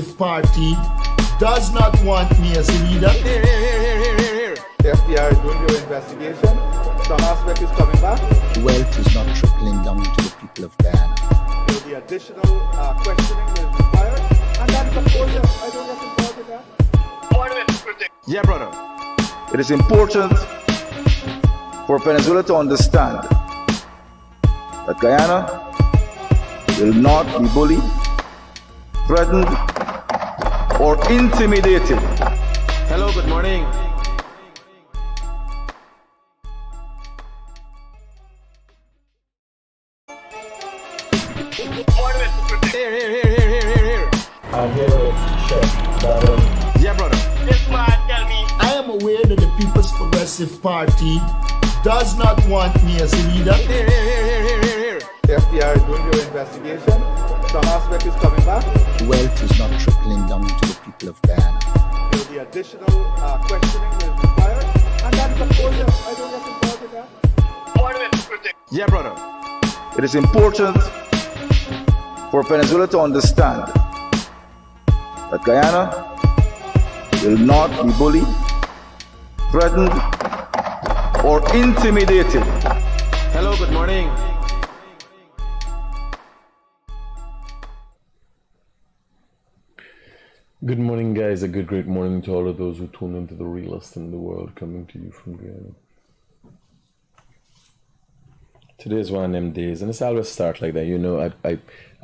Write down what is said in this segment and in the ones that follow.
Progressive Party does not want me as a leader. The FBI is doing their investigation. Some aspect is coming back. Wealth is not trickling down to the people of Guyana. There will be additional questioning that is required. And that is, of course, I don't get involved in that. Yeah, brother. It is important for Venezuela to understand that Guyana will not be bullied, threatened, or intimidated. Hello, good morning. Here. I'm here to check that. Yeah, brother. This man tell me. I am aware that the People's Progressive Party does not want me as a leader. Here. The FBI is doing their investigation. Some aspect is coming back. Wealth is not trickling down to the people of Guyana. There will be additional questioning that is required. And that is, of course, I don't get involved in that. Critic. Yeah, brother. It is important for Venezuela to understand that Guyana will not be bullied, threatened, or intimidated. Hello, good morning. Good morning, guys. A great morning to all of those who tune into the realest in the world, coming to you from Guyana. Today is one of them days, and it's always start like that. You know, I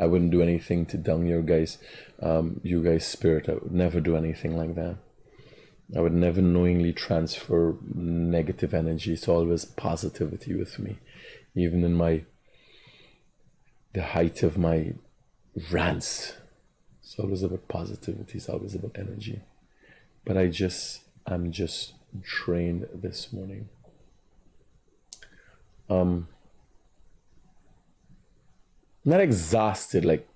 wouldn't do anything to down your guys, you guys' spirit. I would never do anything like that. I would never knowingly transfer negative energy. It's always positivity with me, even in the height of my rants. It's always about positivity. It's always about energy. But I'm just drained this morning. Not exhausted, like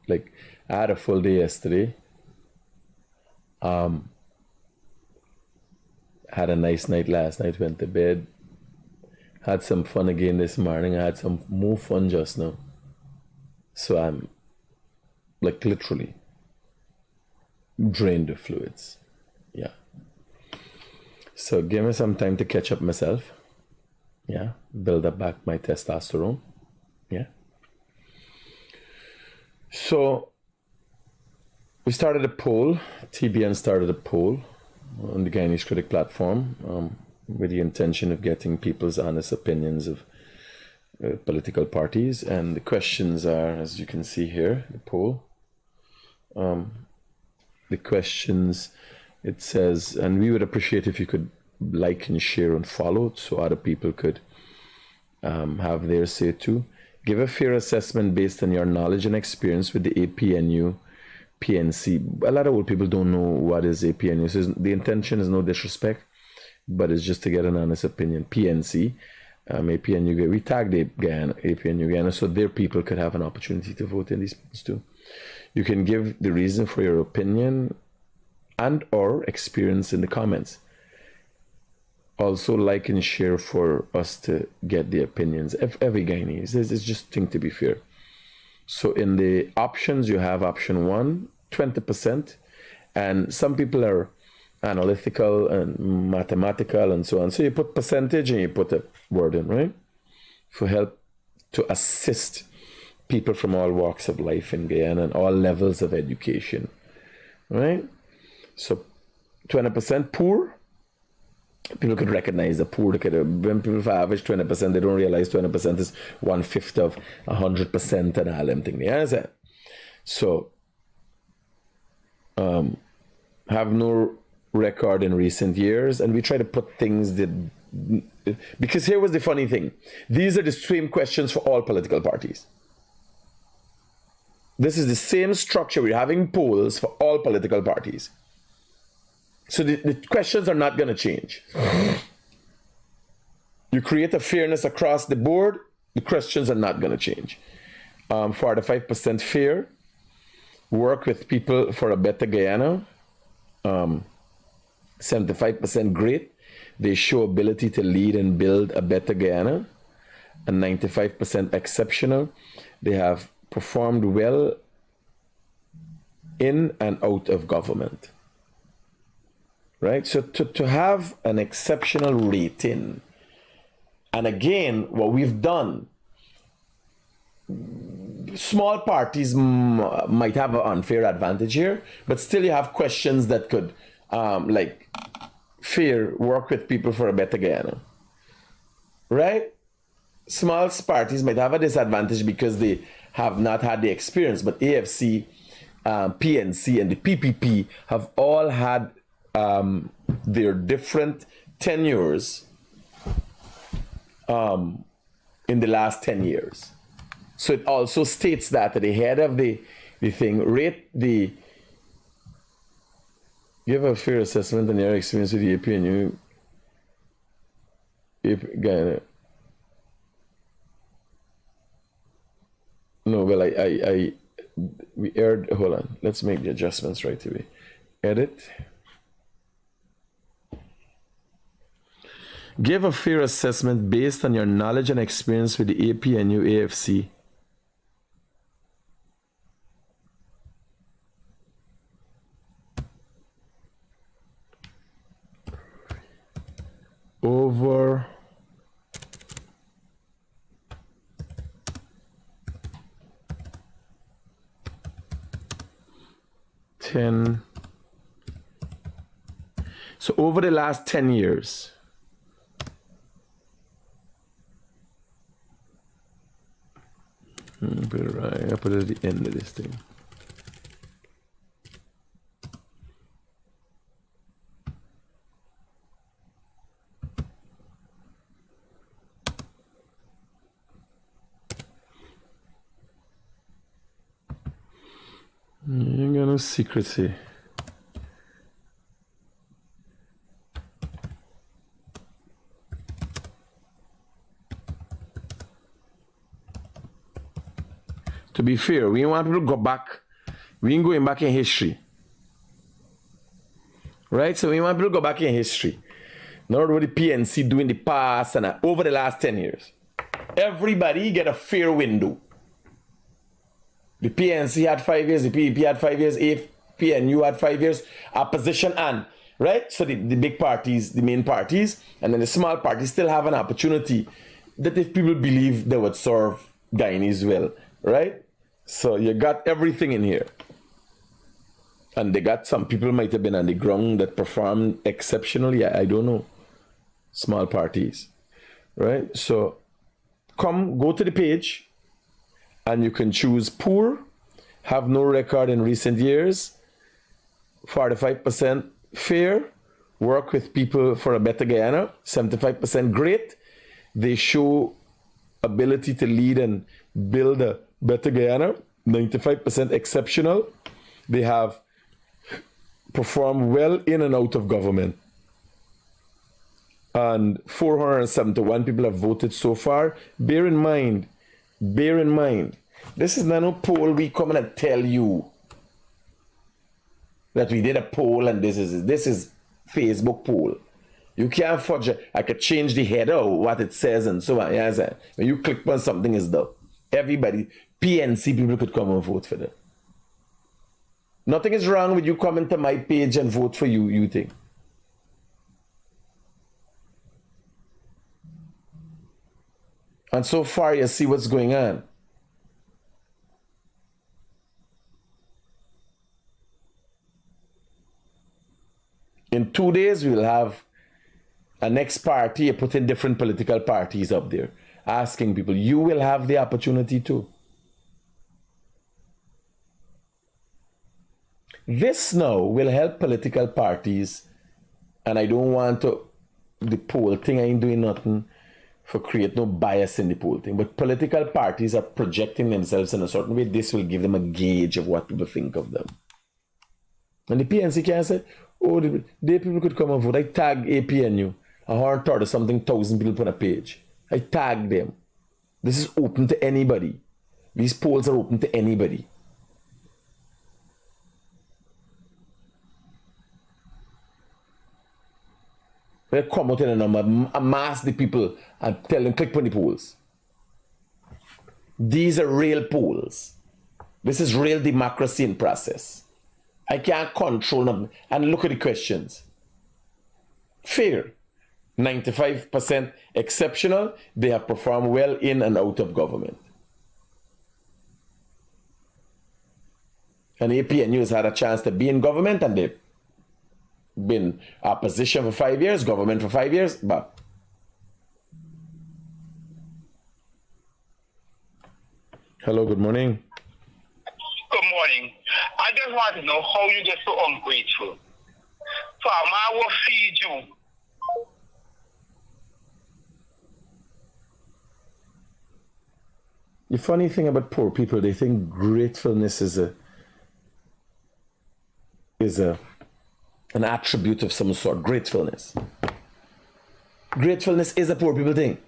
I had a full day yesterday. Had a nice night last night, went to bed. Had some fun again this morning. I had some more fun just now. So I'm like literally drained of fluids. Yeah. So give me some time to catch up myself. Yeah. Build up back my testosterone. Yeah. So we started a poll. TBN started a poll on the Guyanese Critic platform with the intention of getting people's honest opinions of political parties. And the questions are, as you can see here, the poll. The questions, it says, and we would appreciate if you could like and share and follow so other people could have their say too. Give a fair assessment based on your knowledge and experience with the APNU PNC. A lot of old people don't know what is APNU. So the intention is no disrespect, but it's just to get an honest opinion. PNC, APNU, we tagged APNU Guyana so their people could have an opportunity to vote in these polls too. You can give the reason for your opinion and or experience in the comments. Also like and share for us to get the opinions of every Guyanese. It's just a thing to be fair. So in the options, you have option 1, 20%. And some people are analytical and mathematical and so on. So you put percentage and you put a word in, right? For help to assist people from all walks of life in Guyana and all levels of education, right? So 20% poor. People could recognize the poor. When people average 20%, they don't realize 20% is 1/5 of 100% and all them things. You understand? So, have no record in recent years, and we try to put things that, because here was the funny thing. These are the same questions for all political parties. This is the same structure. We're having polls for all political parties. So the questions are not going to change. You create a fairness across the board, the questions are not going to change. 45% fair, work with people for a better Guyana. 75% great, they show ability to lead and build a better Guyana. And 95% exceptional, they have performed well in and out of government. Right? So to have an exceptional rating, and again, what we've done, small parties might have an unfair advantage here, but still you have questions that could, like, fair, work with people for a better Guyana. Right? Small parties might have a disadvantage because they have not had the experience, but AFC, PNC, and the PPP have all had their different tenures in the last 10 years. So it also states that at the head of the thing, give a fair assessment on your experience with the AP and Guyana. No, well, we aired, hold on, let's make the adjustments right away. Edit. Give a fair assessment based on your knowledge and experience with the AP and AFC. Over so over the last 10 years, put it right, I put it at the end of this thing. You ain't got no secrecy. To be fair, we want people to go back. We ain't going back in history. Right? So we want people to go back in history. Not what the PNC do in the past and over the last 10 years. Everybody get a fair window. The PNC had 5 years, the PEP had 5 years, APNU had 5 years, opposition and, right? So the big parties, the main parties, and then the small parties still have an opportunity that if people believe they would serve Guyanese well, right? So you got everything in here. And they got some people might have been on the ground that performed exceptionally, I don't know. Small parties, right? So go to the page, and you can choose poor, have no record in recent years, 45% fair, work with people for a better Guyana, 75% great. They show ability to lead and build a better Guyana, 95% exceptional. They have performed well in and out of government. And 471 people have voted so far. Bear in mind, this is not a poll we come in and tell you that we did a poll and this is Facebook poll. You can't fudge it. I could change the header or what it says and so on. Yes, when you click on something, it's done. Everybody, PNC people could come and vote for them. Nothing is wrong with you coming to my page and vote for you think. And so far, you see what's going on. In 2 days, we will have a next party, putting different political parties up there, asking people, you will have the opportunity too. This now will help political parties, and I don't want the poll thing, I ain't doing nothing for create no bias in the poll thing, but political parties are projecting themselves in a certain way. This will give them a gauge of what people think of them. And the PNC can say, oh, the people could come and vote. I tag APNU. 130 something thousand people put a page. I tag them. This is open to anybody. These polls are open to anybody. They come out in a number, amass the people and tell them, click on the polls. These are real polls. This is real democracy in process. I can't control them. And look at the questions. Fair. 95% exceptional. They have performed well in and out of government. And APNU has had a chance to be in government, and they've been opposition for 5 years, government for 5 years, but hello, good morning. Good morning. I just want to know how you get so ungrateful. Farmer will feed you. The funny thing about poor people, they think gratefulness is an attribute of some sort. Gratefulness. Gratefulness is a poor people thing.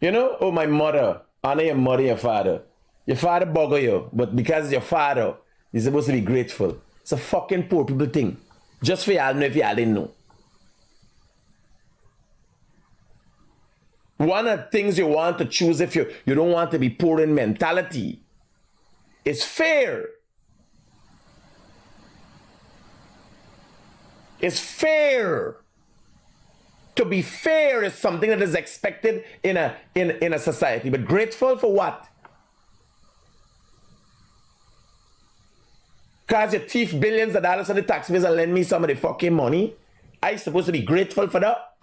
You know, oh, my mother, honor your mother, your father. Your father bugger you, but because your father, you're supposed to be grateful. It's a fucking poor people thing. Just for y'all know if y'all didn't know. One of the things you want to choose if you don't want to be poor in mentality is fair. It's fair. To be fair is something that is expected in a society. But grateful for what? Because you thief billions of dollars of the taxpayers and lend me some of the fucking money. I supposed to be grateful for that?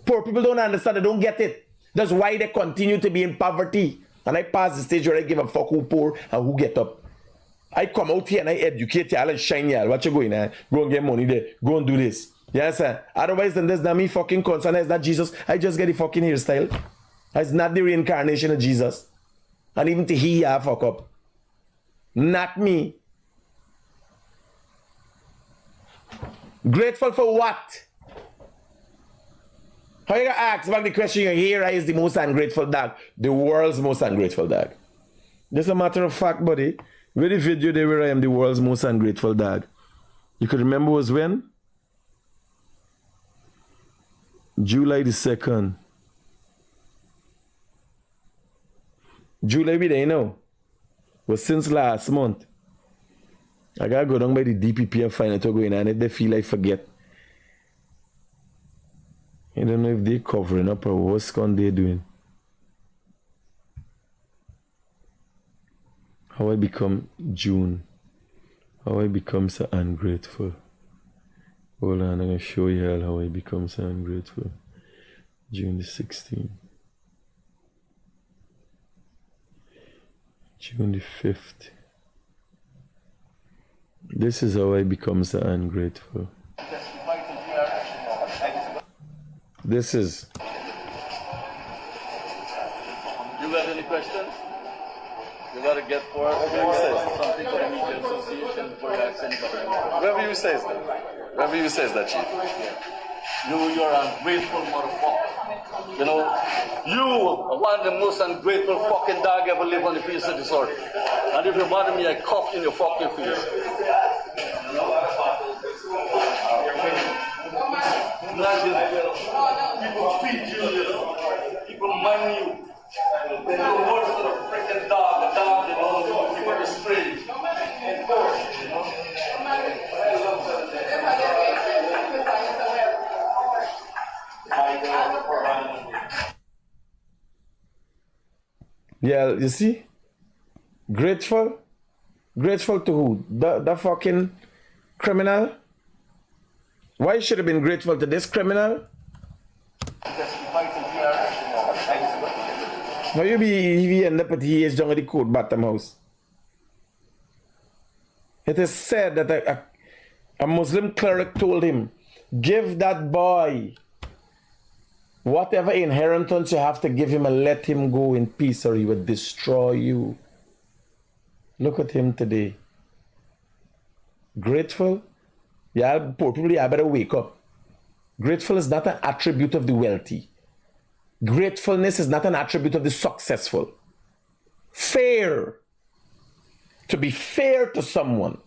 Poor people don't understand. They don't get it. That's why they continue to be in poverty. And I pass the stage where I give a fuck who poor and who get up. I come out here and I educate y'all and shine y'all. What you going on? Go and get money there. Go and do this. Yes, sir. Otherwise, then there's not me fucking concern. It's not Jesus. I just get the fucking hairstyle. It's not the reincarnation of Jesus. And even to hear y'all fuck up. Not me. Grateful for what? How you gonna ask back the question you hear is the most ungrateful dog? The world's most ungrateful dog. Just a matter of fact, buddy. With the video there where I am the world's most ungrateful dog. You could remember was when? July the 2nd. July we there, you know. Was since last month. I gotta go down by the DPP and find out what's going on. If they feel I forget. I don't know if they're covering up or what's they doing. How I become June. How I become so ungrateful. Hold on, I'm going to show you all how I become so ungrateful. June the 16th. June the 5th. This is how I become so ungrateful. This is. You got any questions? You got to get for something for the media association before you ask anybody. Whatever you says that. Whatever you says that, Chief. You're an ungrateful motherfucker. You know, you are one of the most ungrateful fucking dog ever live on the face of this earth. And if you bother me, I cough in your fucking face. People feed you, people mind you. They know worse than a freaking dog. A dog, they don't know people are strange. Yeah, you see? Grateful? Grateful to who? The fucking criminal? Why should have been grateful to this criminal? Now you be end up at he is down at the court bottom house. It is said that a Muslim cleric told him, give that boy whatever inheritance you have to give him and let him go in peace or he will destroy you. Look at him today. Grateful? Yeah, poor people, I better wake up. Grateful is not an attribute of the wealthy. Gratefulness is not an attribute of the successful. Fair. To be fair to someone.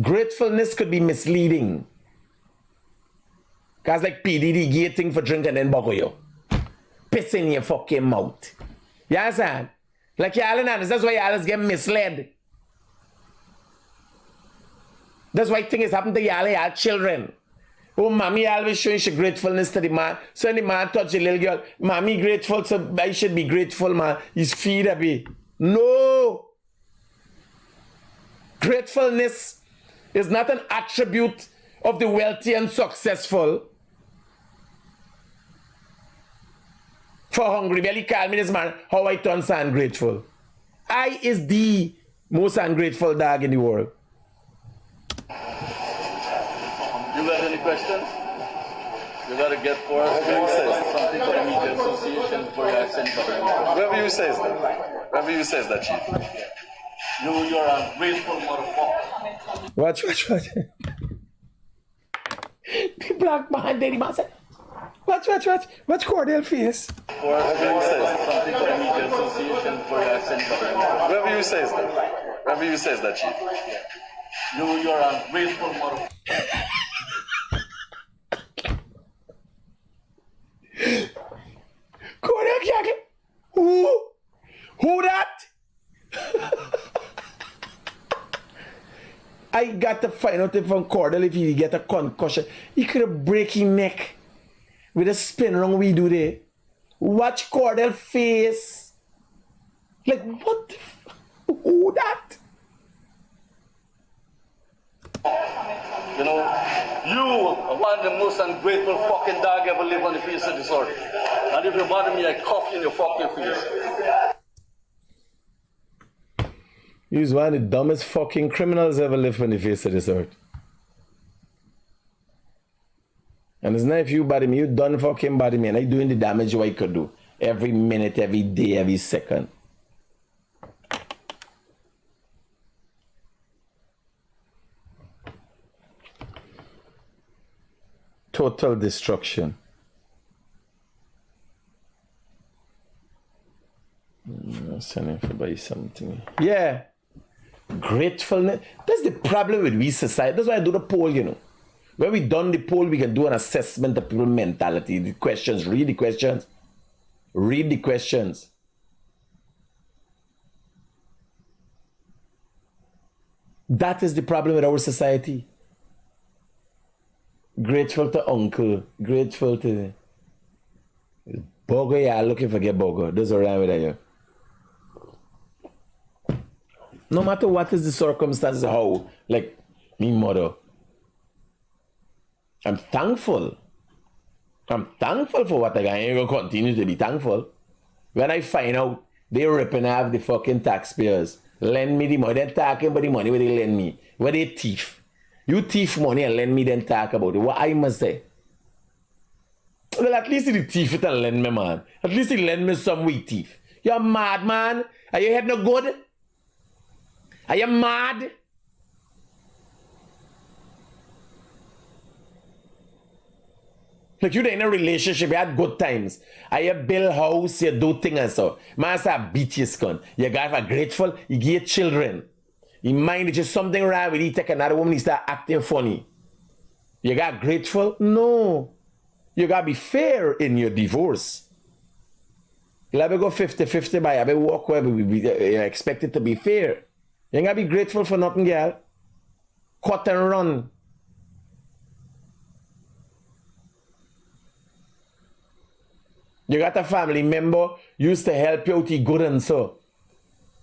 Gratefulness could be misleading. Guys like PDD gating for drink and then bugger you. Piss in your fucking mouth. You understand? Like y'all and that's why y'all get misled. That's why things happen to y'all children. Oh, mommy always showing she gratefulness to the man. So when the man touch the little girl, mommy grateful, so I should be grateful, man. He's feed a bit. No. Gratefulness is not an attribute of the wealthy and successful. For hungry belly, call me this man, how I turn so ungrateful. I is the most ungrateful dog in the world. You got any questions? You got to get for us something for the Media Association before you ask anybody. Whoever you says that. Whoever you says that, Chief. You're a grateful motherfucker. Watch. The black man, daddy man said, watch Cordell face. For us, you says something for the Media Association before you ask anybody. Whoever you says that. Whoever you says that, Chief. You're a grateful motherfucker. Cordell Kaki. Who that? I got to find out if from Cordell if he get a concussion. He could have break his neck with a spin around we do there. Watch Cordell face. Like what the who that? You know, you are one of the most ungrateful fucking dog ever live on the face of this earth. And if you bother me, I cough in your fucking face. He's one of the dumbest fucking criminals ever lived on the face of this earth. And it's not if you body me, you done fucking body me, and I doing the damage I could do. Every minute, every day, every second. Total destruction. I'm sending to buy something. Yeah. Gratefulness. That's the problem with we society. That's why I do the poll, you know. When we done the poll, we can do an assessment of people's mentality. The questions, read the questions. Read the questions. That is the problem with our society. Grateful to uncle. Grateful to... Bogo, yeah, looking for get Bogo. Those are around with you. No matter what is the circumstances, how, like, me mother. I'm thankful. I'm thankful for what I got. I ain't gonna continue to be thankful. When I find out they ripping off the fucking taxpayers, lend me the money, they're talking about the money where they lend me. Where they thief. You thief money and lend me, then talk about it. What I must say? Well, at least the thief it and lend me, man. At least he lend me some way thief. You're mad, man. Are your head no good? Are you mad? Like you in a relationship, you had good times. Are you build house, you do things and so. Master beat your skin. You guys are grateful, you give children. In mind that there's something wrong with you, take another woman, you start acting funny. You got grateful? No. You gotta be fair in your divorce. You gotta go 50-50 by you walk where you expect it to be fair. You ain't gotta be grateful for nothing, girl. Cut and run. You got a family member used to help you out, he good and so.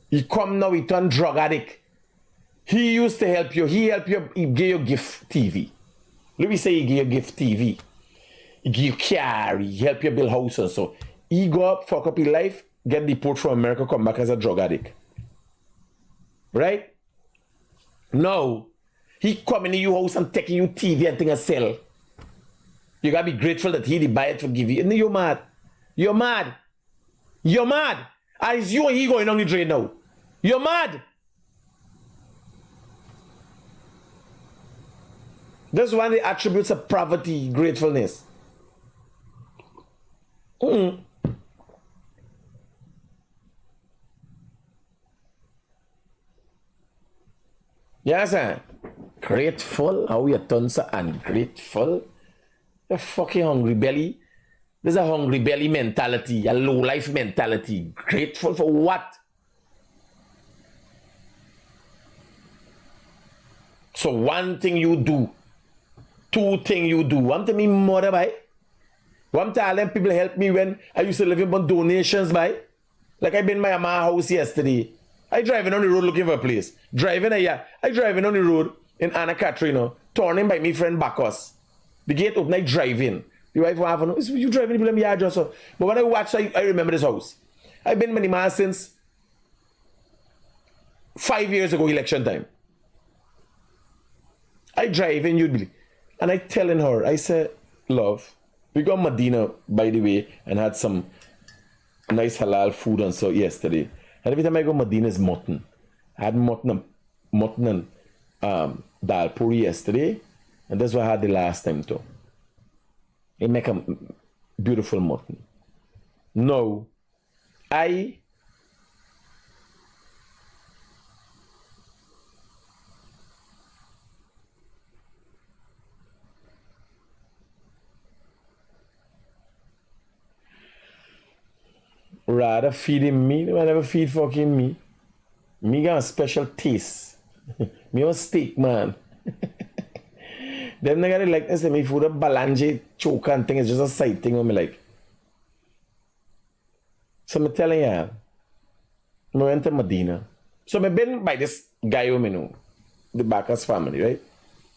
He come now, he turn drug addict. He used to help you. He help you, he give you gift TV. Let me say he give you gift TV. He give you car, he help you build house and so. He go up, fuck up his life, get deported from America, come back as a drug addict. Right? No. He come in your house and taking you TV and thing and sell. You gotta be grateful that he did buy it for give you. No, you're mad. You're mad. You're mad. And it's you and he going on the drain now. You're mad. That's one of the attributes of poverty, gratefulness. Yes, sir. Grateful? How you turn so ungrateful? You're fucking hungry belly. There's a hungry belly mentality, a low life mentality. Grateful for what? So one thing you do, two thing you do. One thing me mother by. One time them people help me when I used to live in donations by. Like I been in my house yesterday. I driving on the road looking for a place. I driving on the road in Anna Katrina, turning by me friend Bacchus. The gate open, I drive in. The wife will have no, you driving people in my yard just so. But when I watch, I remember this house. I've been in my since 5 years ago, election time. I drive in, you'd believe. And I telling her, I said, love, we got Medina, by the way, and had some nice halal food and so yesterday. And every time I go Medina's mutton. I had mutton and dal puri yesterday. And that's what I had the last time too. They make a beautiful mutton. No, I rather feeding me than never feed fucking me. Me got a special taste. Me a steak man. Them nigga like this, me food a balanje choke and thing is just a side thing when me like. So me telling you, I went to Medina. So me been by this guy who me know, the Bacchus family, right?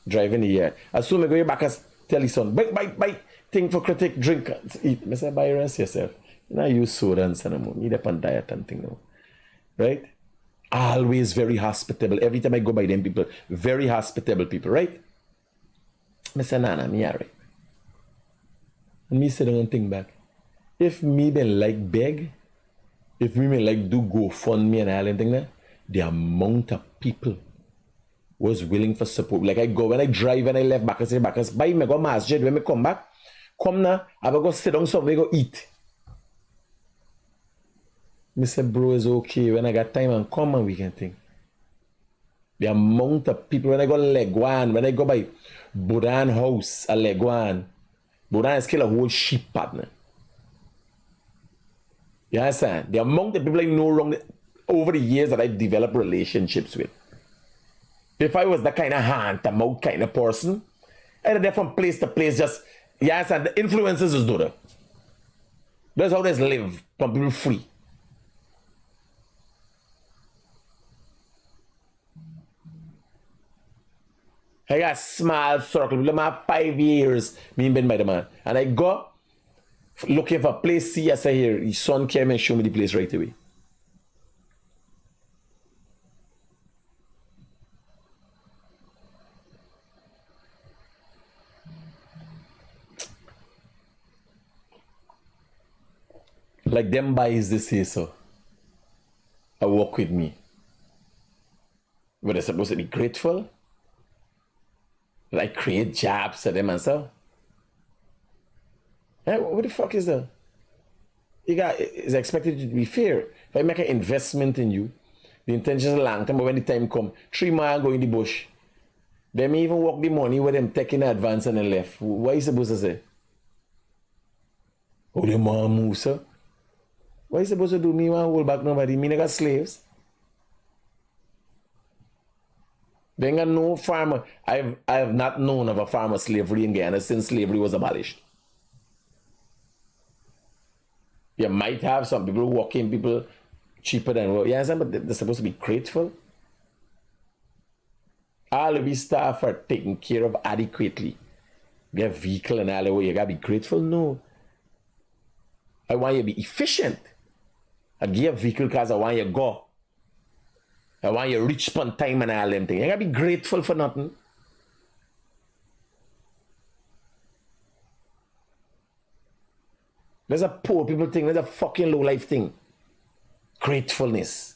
Driving the year. As soon as me go to Bacchus, tell his son, buy thing for Critic, drink, eat. Me say buy rest yourself. You know, use soda and cinnamon. Need up on diet and thing now. Right? Always very hospitable. Every time I go by them people, very hospitable people, right? I say, nah, me alright. And me sit down and think back. If me been like beg, if me been like do GoFundMe and all them thing there, the amount of people was willing for support. Like I go, when I drive and I left back, I say back, buy me go masjid, when me come back, come now, I will go sit down somewhere, go eat. Me say, bro, it's okay. When I got time and come and we can think. The amount of people, when I go Legwan, when I go by Budan house at Legwan, Budan has killed a whole sheep partner. You understand? The amount of people I know wrong over the years that I've developed relationships with. If I was that kind of hand-to-mouth kind of person, I'd have from place to place just, you understand? The influences is do that. That's how they live, from people free. I got a small circle. Let me have 5 years. Me been by the man. And I go looking for a place. See, I say here, his son came and showed me the place right away. Like them buys this here, so I walk with me. But they're supposed to be grateful. Like create jobs for them and so. Hey, what the fuck is that? It's expected to be fair. If I make an investment in you, the intention is long term, but when the time come, 3 months go in the bush. They may even walk the money with them taking advance and then left. What are you supposed to say? Oh, the mom move, sir. What are you supposed to do? Me want to hold back nobody. Me got slaves. They ain't got no farmer. I have not known of a farmer slavery in Guyana since slavery was abolished. You might have some people working, people cheaper than what. Yeah, but they're supposed to be grateful. All of these staff are taken care of adequately. They have vehicle and all the way. You gotta be grateful. No. I want you to be efficient. I give you a vehicle because I want you to go. I want you to reach upon time and all them things. You gotta be grateful for nothing. There's a poor people thing, there's a fucking low life thing. Gratefulness.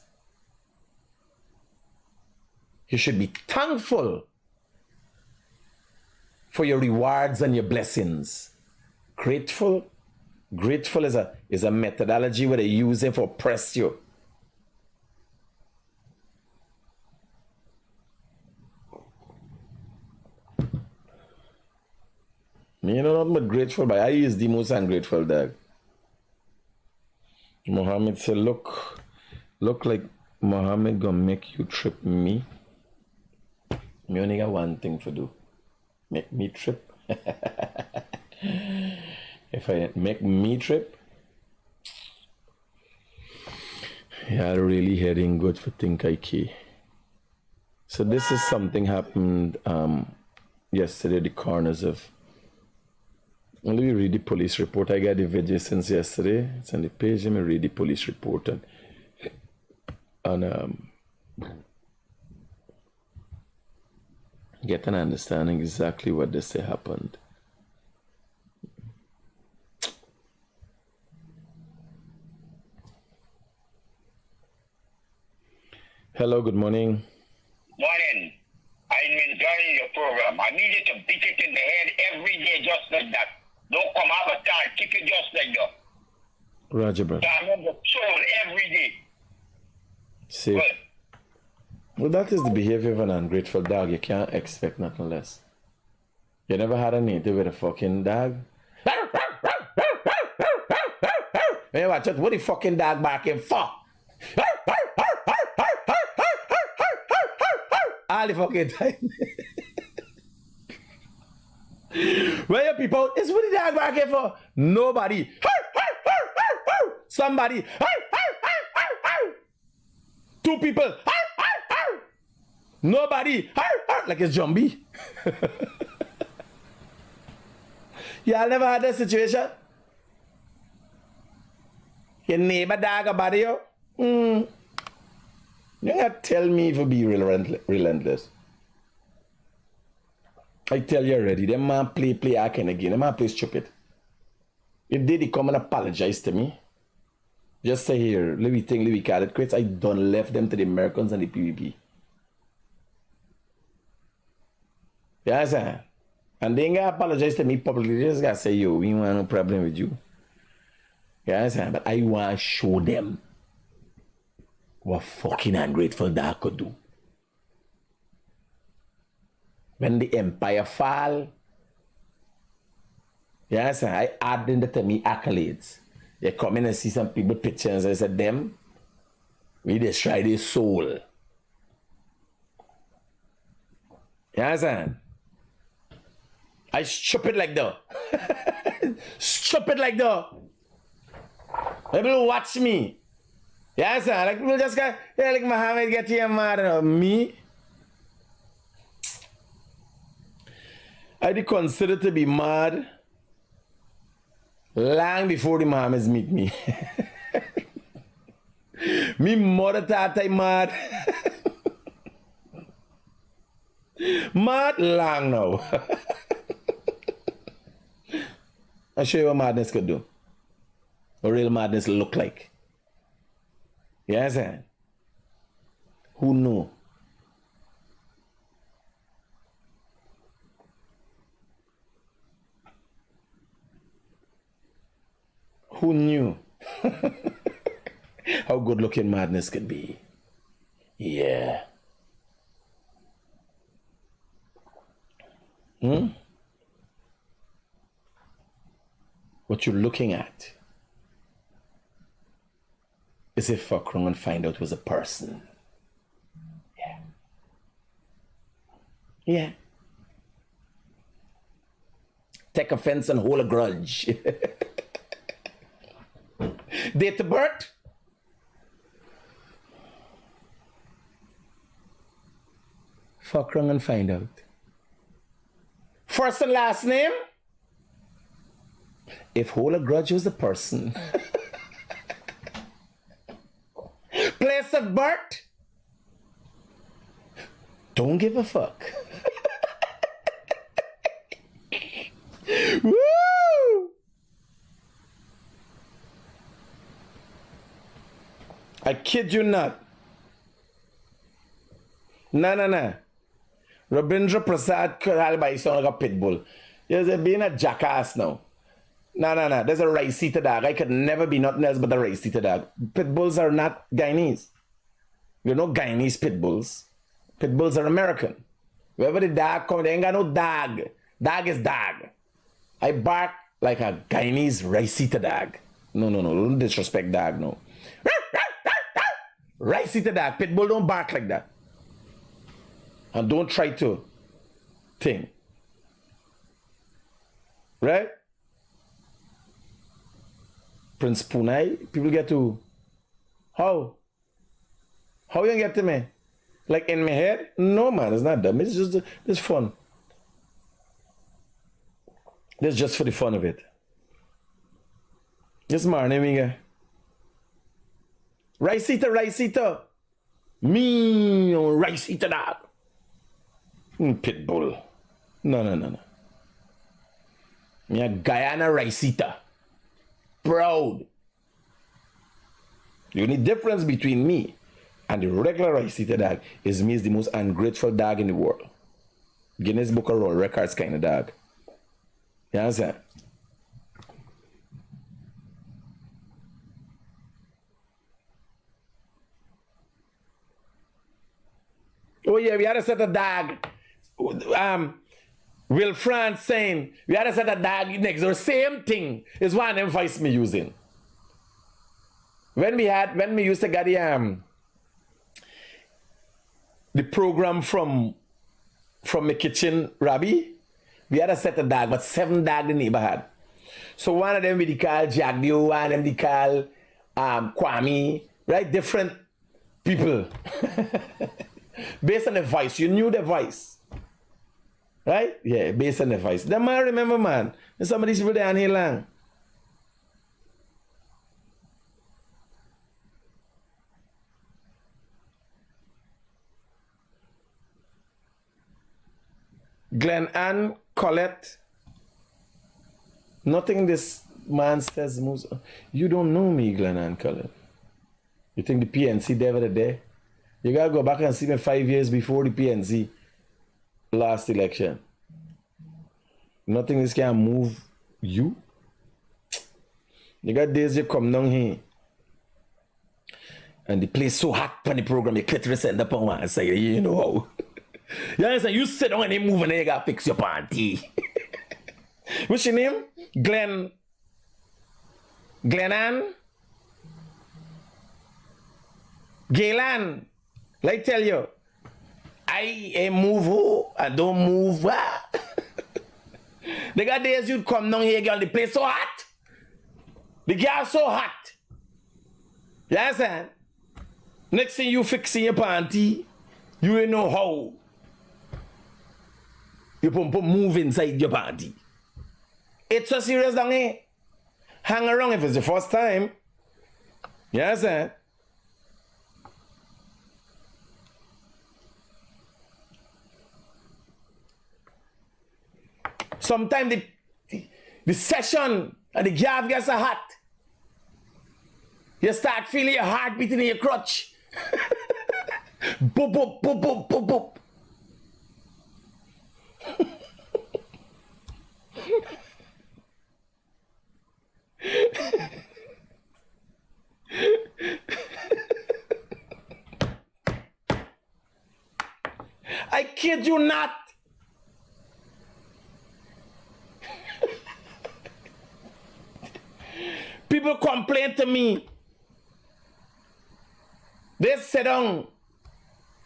You should be thankful for your rewards and your blessings. Grateful is a methodology where they use it for oppress you. Me, you know, nothing but grateful, but I is the most ungrateful dog. Muhammad said, look like Muhammad gonna make you trip me. Me only got one thing to do. Make me trip. If I make me trip, yeah, really heading good for think IK. So this is something happened yesterday. The corners of. Let me read the police report. I got the video since yesterday. It's on the page. Let me read the police report and get an understanding exactly what they say happened. Hello, good morning. Morning. I'm enjoying your program. I need you to beat it in the head every day just like that. Don't come have a time, kick it just like that. Roger, brother. I'm on the soul every day. See. Good. Well, that is the behavior of an ungrateful dog. You can't expect nothing less. You never had a native with a fucking dog? Hey, watch it. What the fucking dog barking for? All the fucking time. Where you people? It's what the dog barking for? Nobody. Somebody. Two people. Nobody. Like it's zombie. Y'all never had that situation? Your neighbor dog about you? You gotta tell me if you be relentless. I tell you already, them man play acting again. Them man play stupid. If they come and apologize to me, just say here, Louis call it quits. I done left them to the Americans and the PvP. You understand? And they ain't gonna apologize to me publicly. They just gotta say, yo, we want no problem with you. You understand? But I want to show them what fucking ungrateful dog could do. When the empire fall, you understand? I add in to me accolades. You come in and see some people pictures and I said, them, we destroy their soul. You understand? I stupid like that. Stupid like that. People watch me. You understand? Like people just go, yeah, like Muhammad get here mad. Me? I did consider to be mad long before the Muhammads meet me. Me mother tata mad. Mad long now. I'll show you what madness could do. What real madness look like. You understand? Who knew? Who knew how good looking madness could be? Yeah. What you're looking at is if fuck wrong and find out it was a person. Yeah. Yeah. Take offense and hold a grudge. Date of birth? Fuck wrong and find out. First and last name? If hold a grudge was a person. Place of birth? Don't give a fuck. Woo! I kid you not. Nah. Rabindra Prasad Karalbai sound like a pit bull. You're being a jackass now. Nah. There's a rice-eater dog. I could never be nothing else but a rice-eater dog. Pit bulls are not Guyanese. You're no Guyanese pit bulls. Pit bulls are American. Wherever the dog comes, they ain't got no dog. Dog is dog. I bark like a Guyanese rice-eater dog. No. Don't disrespect dog, no. Rice-eater dog. Pit bull don't bark like that. And don't try to think. Right? Prince Punai, people get to, how? How you get to me? Like in my head? No, man, it's not dumb. It's just, it's fun. It's just for the fun of it. Yes, man, amiga. Rice eater. Me, rice eater that. Pitbull. No. Me a Guyana rice eater. Proud. The only difference between me and the regular rice eater dog is me is the most ungrateful dog in the world. Guinness Book of World Records kind of dog. You understand? Oh yeah, we had a set of dog. Will France saying we had a set of dog next door. Same thing is one of them voice me using. When we used to get the program from the kitchen, Rabbi, we had a set of dog, but 7 dogs in the neighborhood. So one of them we call Jack Dio, one of them we call Kwame, right? Different people. Based on the voice, you knew the voice. Right? Yeah, based on the voice. Then man, remember, man, there's some of these people down here long. Glenn Ann, Colette, nothing this man says moves. You don't know me, Glenn Ann, Colette. You think the PNC there the day? You gotta go back and see me 5 years before the PNC last election. Nothing this can move you. You got days you come down here and the place so hot on the program, you clitoris end up on one and say, you know how. You understand? You sit down and they move and then you gotta fix your panty. What's your name? Glenn Ann? Gaylan. Like tell you, I move who, I don't move where. They got days you'd come down here, girl, the place so hot. The girl so hot. You understand? Next thing you fixing your panty, you ain't know how. You put move inside your panty. It's so serious down here. Hang around if it's the first time. You understand? Sometimes the session and the girl gets so hot. You start feeling your heart beating in your crotch. Boop, boop, boop, boop, boop, boop. I kid you not. People complain to me. They sit down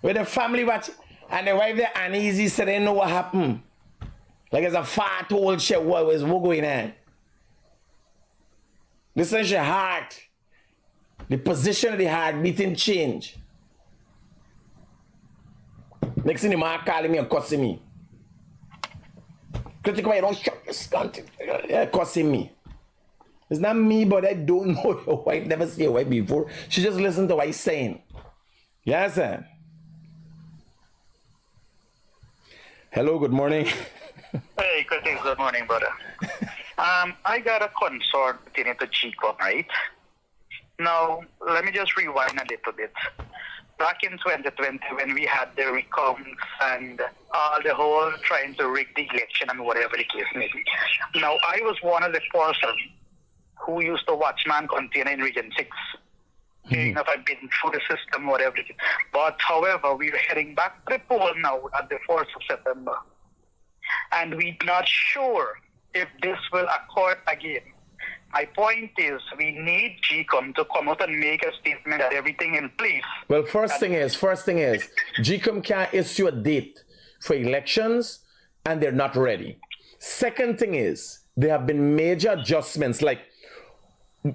with the family watch and the wife they're uneasy so they know what happened. Like it's a fat old shit what was going on. Listen to your heart. The position of the heart beating change. Next thing the man calling me and cussing me. Critic, why you don't shut this cunt? Yeah, cussing me. It's not me, but I don't know your wife. Never see your wife before. She just listen to what he's saying. Yes, sir. Hello, good morning. Hey, Critic, good morning, brother. I got a concern pertaining to Chico, right? Now, let me just rewind a little bit. Back in 2020, when we had the recounts and the whole trying to rig the election and whatever the case may be. Now, I was one of the persons who used to watch Man Container in Region 6. You know, if I've been through the system, whatever it is. But, however, we're heading back to the poll now at the 4th of September. And we're not sure if this will occur again. My point is, we need GCOM to come out and make a statement that everything in place. Well, first thing is, GCOM can't issue a date for elections and they're not ready. Second thing is, there have been major adjustments. Like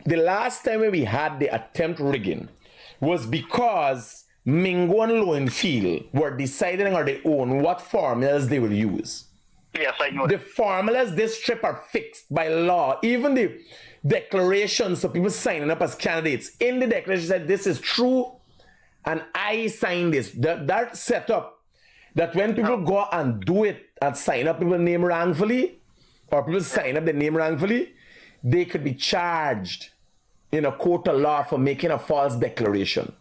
the last time we had the attempt rigging was because Mingo and Lowenfield were deciding on their own what formulas they will use. Yes, I know. The formulas this trip are fixed by law. Even the declarations of people signing up as candidates, in the declaration said this is true and I signed this. That set up that when people go and do it and sign up people's name wrongfully, or people sign up their name wrongfully, they could be charged in a court of law for making a false declaration.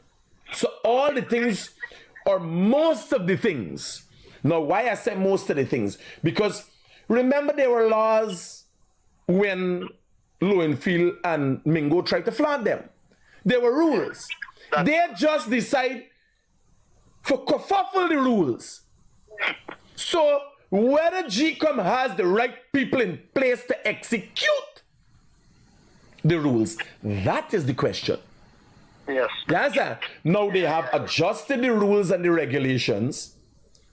So all the things, or most of the things, now why I say most of the things, because remember there were laws when Lowenfield and Mingo tried to flaunt them. There were rules. They just decide for kerfuffle the rules. So whether GCOM has the right people in place to execute the rules, that is the question. Yes. Yes, sir. Now they have adjusted the rules and the regulations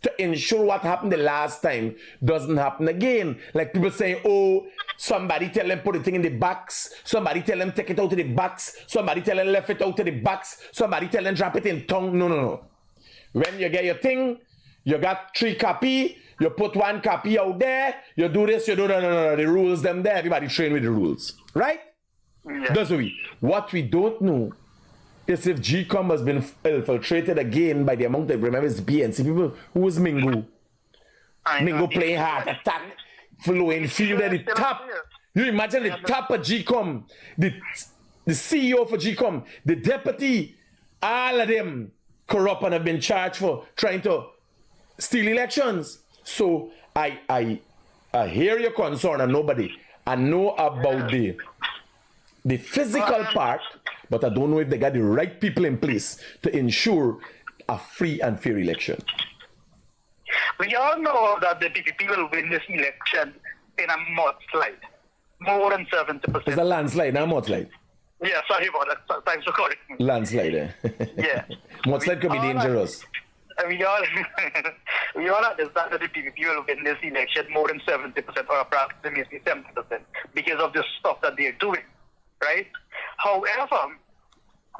to ensure what happened the last time doesn't happen again. Like people say, oh, somebody tell them put the thing in the box, somebody tell them take it out of the box, somebody tell them left it out of the box, somebody tell them drop it in tongue. No. When you get your thing, you got 3 copy, you put 1 copy out there, you do this, you do no. The rules them there, everybody train with the rules. Right? Yeah. That's what we don't know is if GCOM has been infiltrated again by the amount of, remember, it's PNC people. Who was Mingo? Mingo playing heart attack, flowing field at the top. You imagine the top of GCOM, the CEO for GCOM, the deputy, all of them corrupt and have been charged for trying to steal elections. So I hear your concern, and I know about the physical part, but I don't know if they got the right people in place to ensure a free and fair election. We all know that the PPP will win this election in a mudslide. More than 70%. It's a landslide, not a mudslide. Yeah, sorry about that. Thanks for correcting me. Landslide, eh? Yeah. Mudslide could be dangerous. We all understand that the PPP will win this election more than 70% or approximately 70% because of the stuff that they're doing, right? However,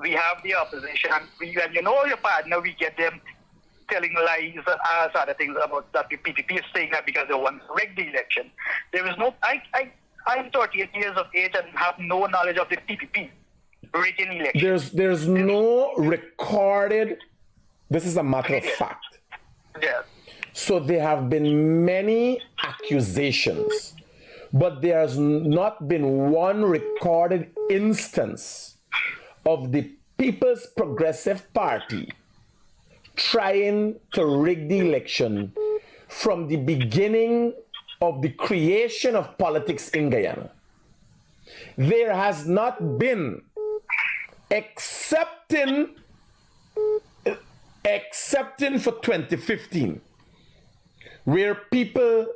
we have the opposition, and when you know your partner, we get them telling lies and all other things about that the PPP is saying that because they want to rig the election. There is no, I'm 38 years of age and have no knowledge of the PPP rigging election. There's no recorded, this is a matter of fact. Yes. So there have been many accusations, but there's not been one recorded instance of the People's Progressive Party trying to rig the election from the beginning of the creation of politics in Guyana. There has not been, excepting for 2015, where people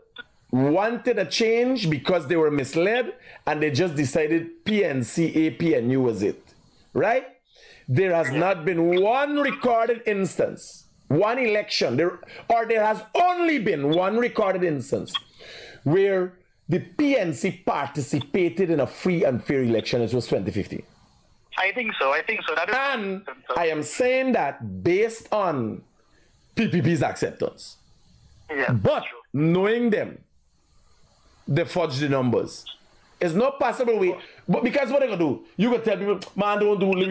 wanted a change because they were misled and they just decided PNC, APNU was it, right? There has not been one recorded instance, one election, there has only been one recorded instance where the PNC participated in a free and fair election. It was 2015. I think so. And I am saying that based on PPP's acceptance. Yeah, but knowing them, they fudge the numbers. It's not possible way. But because what they gonna do? You gonna tell people, man, we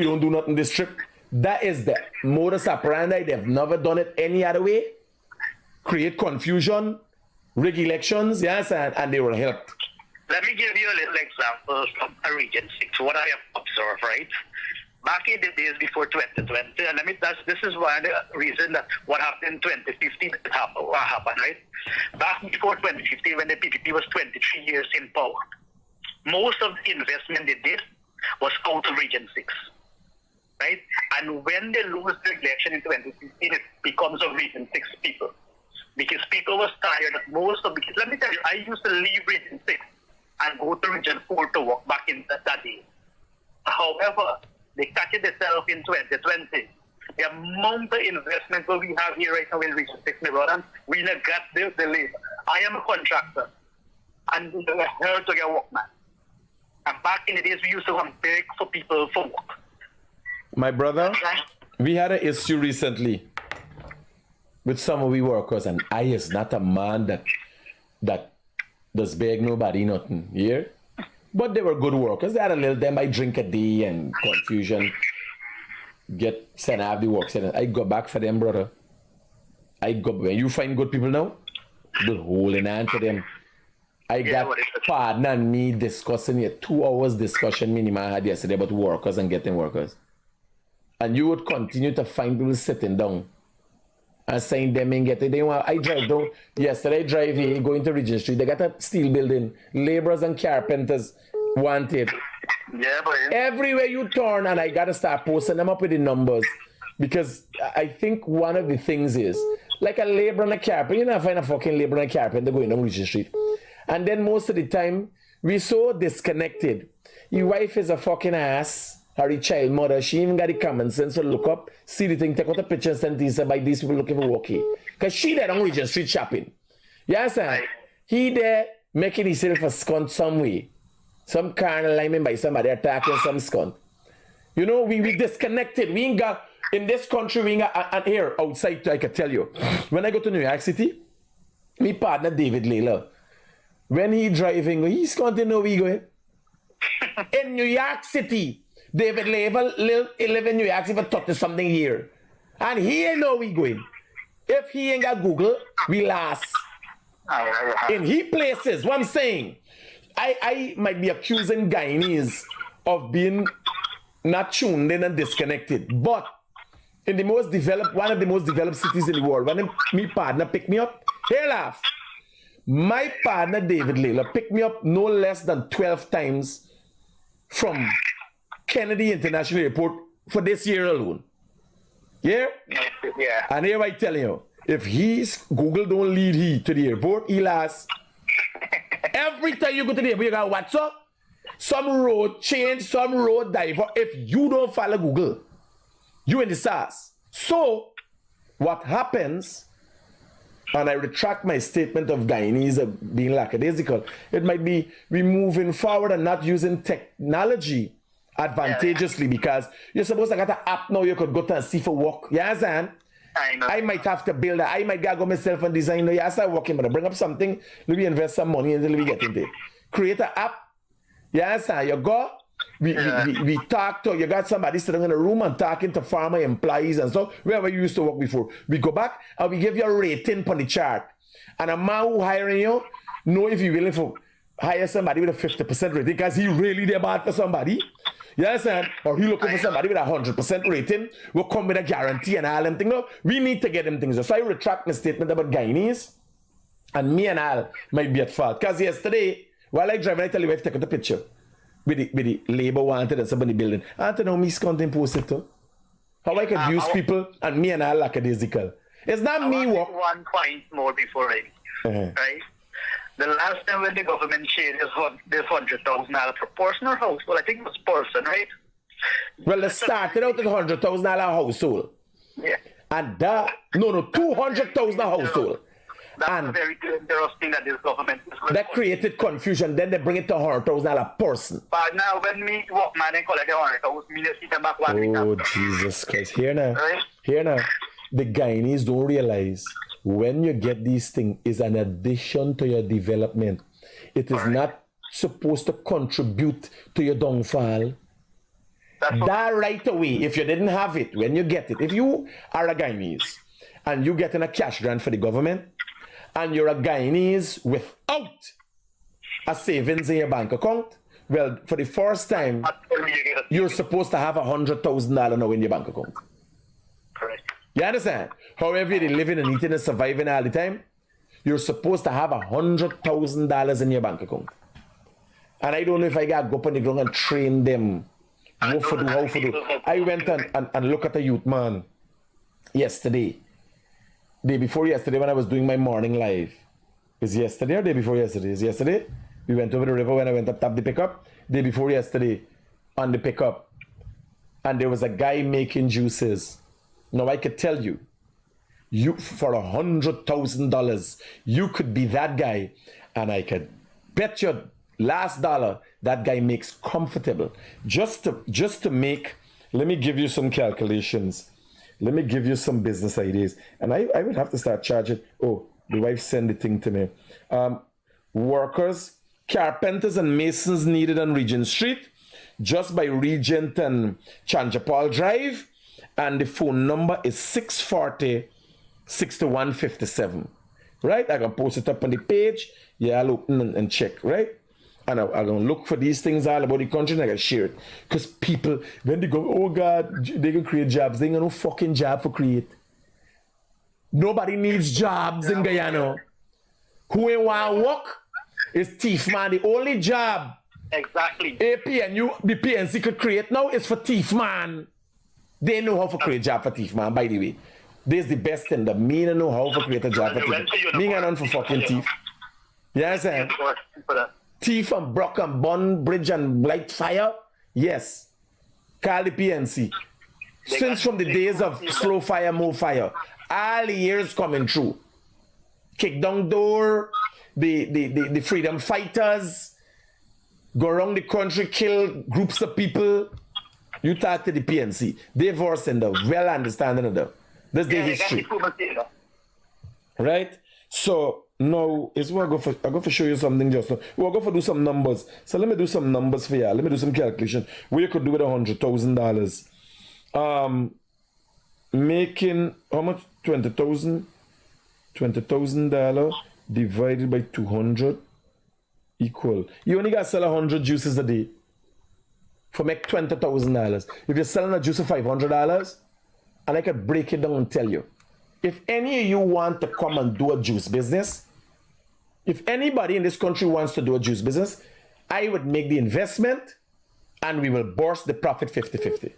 don't do nothing this trip. That is the modus operandi. They've never done it any other way. Create confusion, rig elections, yes, and they will help. Let me give you a little example from a Region 6, what I have observed, right? Back in the days before 2020, and this is one of the reasons that what happened in 2015 what happened, right? Back before 2015, when the PPP was 23 years in power, most of the investment they did was out of Region 6, right? And when they lose the election in 2016, it becomes of Region 6 people. Because people was tired of most of the, let me tell you, I used to leave Region 6 and go to Region 4 to work back in that day. However, they catch it themselves in 2020. The amount of investment that we have here right now in Region 6, my brother, we neglect the labor. I am a contractor, and we're here to get work, man. And back in the days, we used to come beg for people for work. My brother, we had an issue recently with some of we workers, and I is not a man that does beg nobody nothing here. But they were good workers. They had a little, they might drink a day and confusion. Get sent out the work. I go back for them, brother. I go, when you find good people now, the whole in hand to them. I got partner and me discussing it. 2 hours discussion minimum I had yesterday about workers and getting workers. And you would continue to find people sitting down and saying them and getting them. I drive down yesterday, drive here, going to Regent Street. They got a steel building, laborers and carpenters wanted. Yeah, boy. Everywhere you turn, and I gotta start posting them up with the numbers, because I think one of the things is like a laborer and a carpenter. You know, find a fucking laborer and a carpenter going down Regent Street, and then most of the time we so disconnected. Your wife is a fucking ass, or your child mother. She even got the common sense to look up, see the thing, take out a picture, and send these by these people looking for work here, because she there on Regent Street shopping. You understand? He there making himself a scunt some way. Some carnal lineman by somebody attacking some scunt. You know, we disconnected. We ain't got, in this country, we ain't got, and here, outside, I can tell you. When I go to New York City, my partner David Layla, when he driving, he's going to know where he going. In New York City, David Layla live in New York City for 30 something here. And he ain't know where he going. If he ain't got Google, we last. In he places, what I'm saying, I might be accusing Guyanese of being not tuned in and disconnected, but in the most developed, one of the most developed cities in the world, when my partner picked me up, here laugh, my partner David Layla picked me up no less than 12 times from Kennedy International Airport for this year alone. Yeah? Yeah. And here I tell you, if Google don't lead he to the airport, he last. Every time you go to the airport, you got what's up? Some road change, some road diver. If you don't follow Google, you in the SARS. So, what happens, and I retract my statement of Guyanese being lackadaisical, it might be we moving forward and not using technology advantageously, because you're supposed to get an app now you could go to and see for work. You understand? I might have to build that. I might go myself and design. No, I start working, but I bring up something, let me invest some money until we get into it. Create an app. You understand? You go, we talk to, you got somebody sitting in a room and talking to farmer employees and so, wherever you used to work before. We go back and we give you a rating on the chart. And a man who hiring you, know if you're willing to hire somebody with a 50% rating, because he really there bad for somebody. You understand? Or he looking for somebody with a 100% rating, will come with a guarantee and all them things. No, we need to get them things. So I retract my statement about Guyanese, and me and Al might be at fault. Because yesterday, while I drive, I tell you, I have to take a picture with the labor wanted and somebody building. I don't know, me content post it too. How I could use people and me and Al lackadaisical. It's not me walk. 1 point more before right? The last time when the government shared this $100,000 per person or house, well, I think it was person, right? Well, they started out at $100,000 household. Yeah. And that, no, 200,000 household. That's very interesting that this government is going that created confusion. Then they bring it to $100,000 person. But now when me walk man and collect the $100,000, me see them back 1 week Oh, after. Jesus Christ. Here now. Right? Here now. The Guyanese don't realize when you get these things is an addition to your development. It is not supposed to contribute to your downfall. That right away, if you didn't have it, when you get it, if you are a Guyanese and you getting a cash grant for the government and you're a Guyanese without a savings in your bank account, well, for the first time, you're supposed to have $100,000 now in your bank account. Correct. You understand? However you're living and eating and surviving all the time, you're supposed to have $100,000 in your bank account. And I don't know if I got to go up on the ground and train them. How for do. I went and look at a youth man yesterday. Day before yesterday when I was doing my morning live. Is yesterday or day before yesterday? Is yesterday? We went over the river when I went up tap the pickup. Day before yesterday, on the pickup. And there was a guy making juices. Now I could tell you, for $100,000, you could be that guy, and I could bet your last dollar that guy makes comfortable. Just to make, let me give you some calculations. Let me give you some business ideas. And I would have to start charging. Oh, the wife sent the thing to me. Workers, carpenters and masons needed on Regent Street, just by Regent and Chanjapal Drive. And the phone number is 640-6157. Right? I can post it up on the page. Yeah, I'll open and check, right? And I'm going to look for these things all about the country and I can share it. Because people, when they go, oh God, they can create jobs. They ain't got no fucking job for create. Nobody needs jobs in Guyana. Who ain't want to work is thief, man. The only job Exactly. APNU, the PNC could create now is for thief, man. They know how to create job for thief, man, by the way. This is the best thing. The me don't know how to create a job for thief. Me ain't none for fucking thief. You understand? Thief and Brock and Bun, Bridge and Light Fire? Yes. Call the PNC. Since from the days of slow fire, more fire, all the years coming through. Kick down door, the freedom fighters, go around the country, kill groups of people. You talk to the PNC. They've versed in the well understanding of the this their history. Right? So now is what I go for show you something just now. We're going to do some numbers. So let me do some numbers for you. Let me do some calculation. What you could do with $100,000. Making how much? $20,000 divided by 200 equal. You only got to sell 100 juices a day for make $20,000. If you're selling a juice for $500, and I could break it down and tell you, if any of you want to come and do a juice business, if anybody in this country wants to do a juice business, I would make the investment and we will burst the profit 50-50.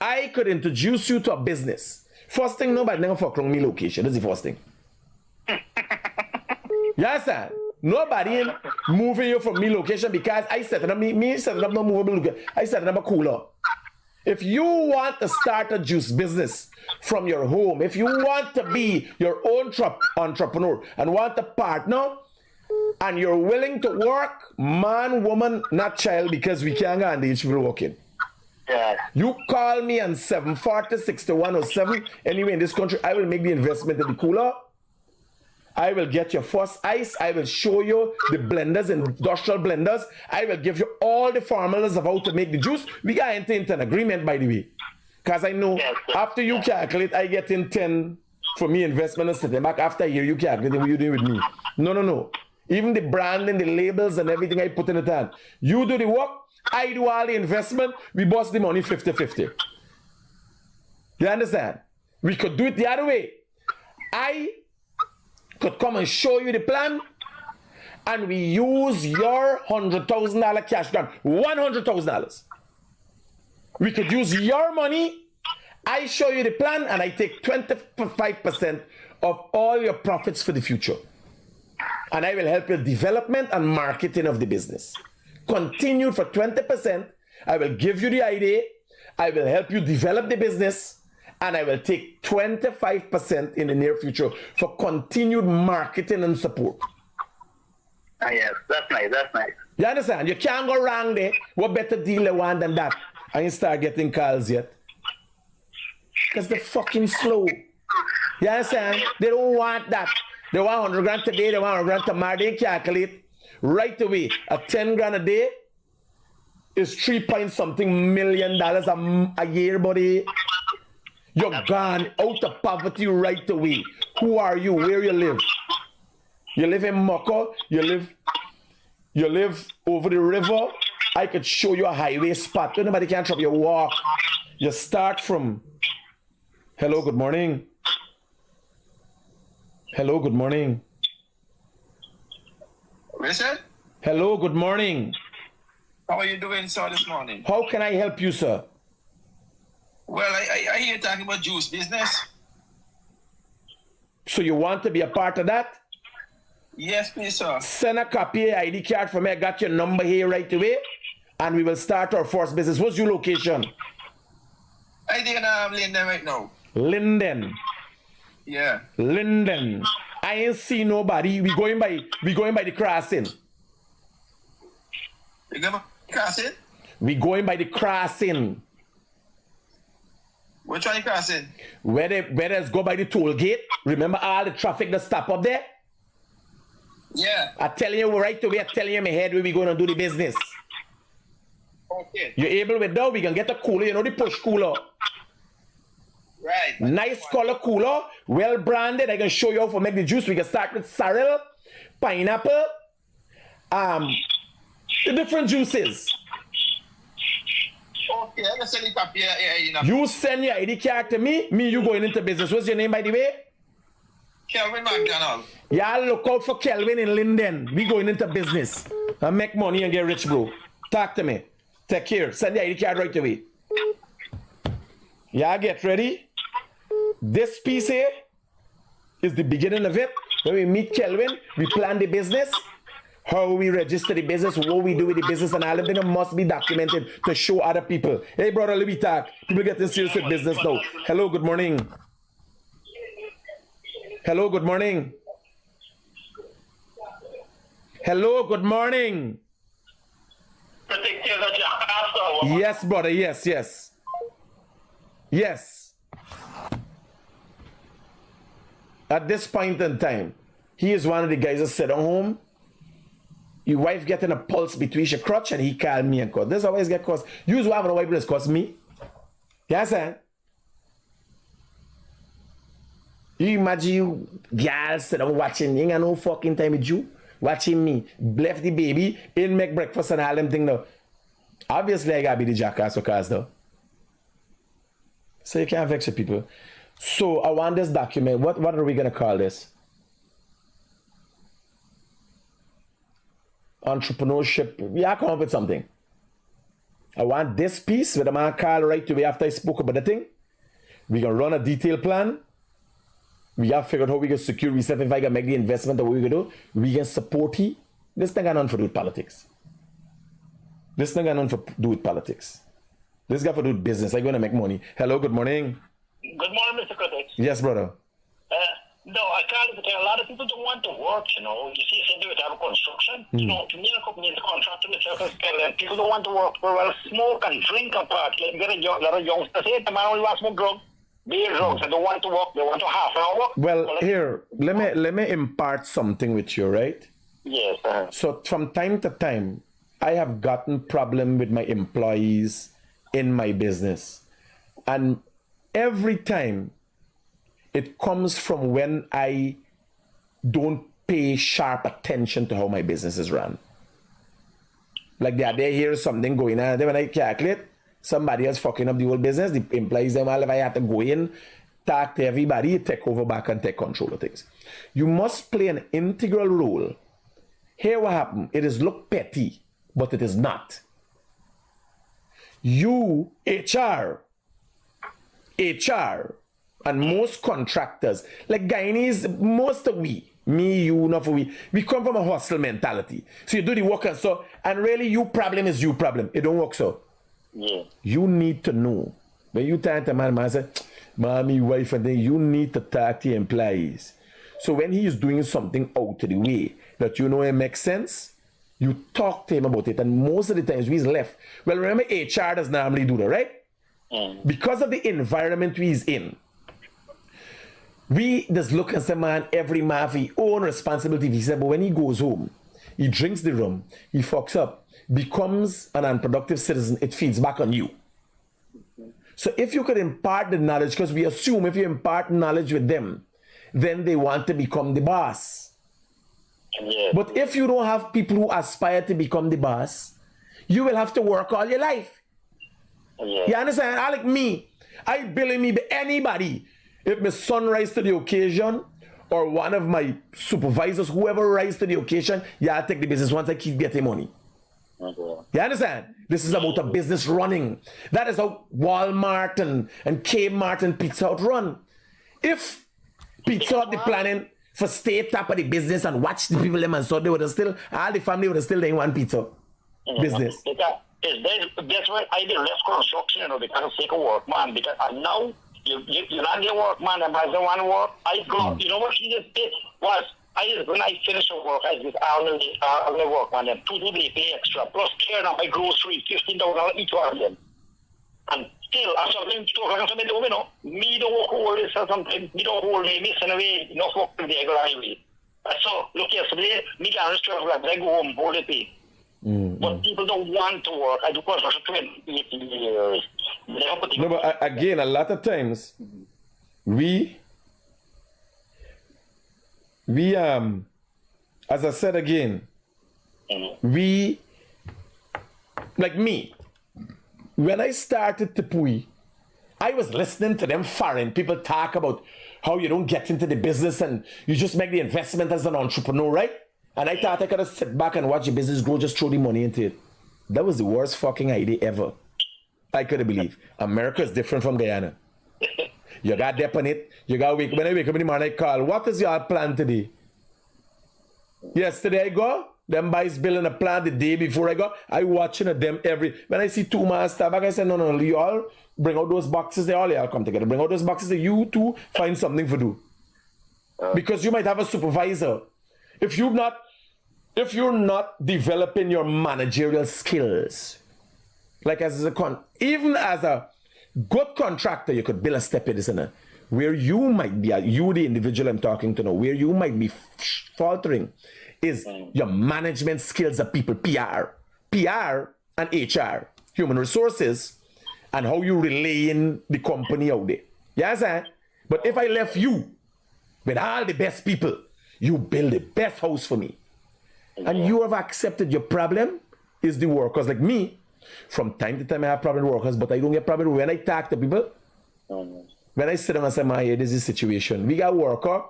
I could introduce you to a business. First thing, nobody never fuck around me location. That's the first thing. You understand? Nobody in moving you from me location because I set it up, me set it up no movable location. I set it up a cooler. If you want to start a juice business from your home, if you want to be your own entrepreneur and want a partner, and you're willing to work, man, woman, not child, because we can't go on the people working. Yeah. You call me on 740-6107. Anyway, in this country, I will make the investment in the cooler. I will get your first ice. I will show you the blenders, industrial blenders. I will give you all the formulas of how to make the juice. We got into an agreement, by the way. Because I know after you calculate, I get in 10 for me investment and sitting back. After a year, you calculate what you do with me. No. Even the branding, the labels and everything I put in it on. You do the work, I do all the investment. We bust the money 50-50. You understand? We could do it the other way. I could come and show you the plan, and we use your $100,000 cash grant, $100,000. We could use your money. I show you the plan, and I take 25% of all your profits for the future, and I will help you development and marketing of the business. Continued for 20%. I will give you the idea. I will help you develop the business. And I will take 25% in the near future for continued marketing and support. Yes, that's nice. You understand? You can't go wrong there. What better deal you want than that? I ain't start getting calls yet. Because they're fucking slow. You understand? They don't want that. They want 100 grand today, they want 100 grand tomorrow. They calculate right away. A 10 grand a day is 3 point something million dollars a year, buddy. You're gone out of poverty right away. Who are you? Where you live? You live in Moko? You live over the river? I could show you a highway spot. Nobody can drop your walk. You start from hello, good morning. Hello, good morning. Listen? Hello, good morning. How are you doing, sir, this morning? How can I help you, sir? Well, I hear you talking about juice business. So you want to be a part of that? Yes, please, sir. Send a copy of your ID card for me. I got your number here right away. And we will start our first business. What's your location? I did Linden right now. Linden. Yeah. Linden. I ain't see nobody. We going by the crossing. You going crossing? We going by the crossing. Which one you crossing? Where they go by the toll gate. Remember all the traffic that stop up there? Yeah. I tell you right away, I tell you in my head where we gonna do the business. Okay. You able with that? We can get a cooler, you know the push cooler. Right. Nice color cooler, well branded. I can show you how to make the juice. We can start with sorrel, pineapple, the different juices. Okay, I'm gonna send it up here. You send your ID card to me, you going into business. What's your name, by the way? Kelvin McDonald. Yeah, look out for Kelvin in Linden. We going into business and make money and get rich, bro. Talk to me. Take care. Send your ID card right away. Yeah, get ready. This piece here is the beginning of it. When we meet Kelvin, we plan the business, how we register the business, what we do with the business, and all of them must be documented to show other people. Hey, brother, let me talk. People getting serious with business now. Hello, good morning. Hello, good morning. Hello, good morning. Yes, brother, yes. Yes. At this point in time, he is one of the guys that sit at home. Your wife getting a pulse between your crotch and he called me and called. This always get cost. You use one of the wife that cost me. Yes, sir. You imagine you girls sit down watching, you ain't got no fucking time with you. Watching me, left the baby, in make breakfast and all them thing now. Obviously, I gotta be the jackass of cars though. So you can't vex with people. So I want this document. What are we gonna call this? Entrepreneurship. Yeah, I come up with something. I want this piece with a man call right away after I spoke about the thing. We can run a detailed plan. We have figured out how we can secure reset if I can make the investment that we can do. We can support he. This thing got nothing to do with politics. This thing got nothing to do with politics. This got to do with business. I'm going to make money. Hello, good morning. Good morning, Mr. Critic. Yes, brother. No, I can't because a lot of people don't want to work, you know. You see, they do it have construction. You know, to me, a company is contractor and people don't want to work. Well, smoke and drink apart. Like, get a lot of youngsters say, the man only wants to smoke drugs. Beer drugs. They don't want to work. They want to half an hour. Well, here, let me impart something with you, right? Yes. So from time to time, I have gotten problem with my employees in my business. And every time, it comes from when I don't pay sharp attention to how my business is run. Like the other day, here's something going on. And then when I calculate, somebody else fucking up the whole business. The employees, them all, if I had to go in, talk to everybody, take over back and take control of things. You must play an integral role. Here what happened, it is look petty, but it is not. You, HR, and most contractors, like Guyanese, most of we, me, you, not for we come from a hostile mentality. So you do the work and so, and really your problem is your problem. It don't work so. Yeah. You need to know. When you talk to man say, mommy, wife, and then you need to talk to your employees. So when he is doing something out of the way that you know it makes sense, you talk to him about it. And most of the times he's left. Well, remember, HR does normally do that, right? Because of the environment he's in. We just look and say, man, every man have his own responsibility. He said, but when he goes home, he drinks the rum, he fucks up, becomes an unproductive citizen, it feeds back on you. So if you could impart the knowledge, because we assume if you impart knowledge with them, then they want to become the boss. Yeah. But if you don't have people who aspire to become the boss, you will have to work all your life. Yeah. You understand? I like me. I believe me, anybody. If my son rise to the occasion, or one of my supervisors, whoever rise to the occasion, yeah, I'll take the business once I keep getting money. Okay. You understand? This is about a business running. That is how Walmart and Kmart and Pizza Hut run. If Pizza Hut the planning, for stay top of the business and watch the people them and so they would have still, all the family would have still in one pizza business. That's why I did less construction, you know, because of sake of work, man. Because now you not get work, man. And as the one work, I go. You know what she just did was when I finish the work, I just hourly work, man. And 2 days pay extra plus clearing up my groceries, $15 each one of them. And still, I saw them talking to somebody, you know, me don't walk over this or something. Me don't hold me, missing away, not walk to the regular highway. So look yesterday, me can't struggle. I go home, hold it pay. But people don't want to work. I do construction 28 years. No, but again, a lot of times, we as I said again, we, like me, when I started Tipui, I was listening to them foreign people talk about how you don't get into the business and you just make the investment as an entrepreneur, right? And I thought I could have sit back and watch the business grow, just throw the money into it. That was the worst fucking idea ever. I couldn't believe. America is different from Guyana. You got dep on it. You got wake. When I wake up in the morning, I call, what is your plan today? Yesterday I go, them boys building a plan the day before I go. I watching them when I see 2 months back, I say, no, you all bring out those boxes, they all come together. Bring out those boxes, you too find something to do. Because you might have a supervisor. If you're not developing your managerial skills, like even as a good contractor, you could build a step in this, where you might be, you the individual I'm talking to now, where you might be faltering is your management skills of people, PR and HR, human resources, and how you relay in the company out there. Yes, but if I left you with all the best people, you build the best house for me. And you have accepted your problem is the workers. Like me, from time to time I have problem with workers, but I don't get problem when I talk to people. When I sit down and say, this is the situation. We got a worker,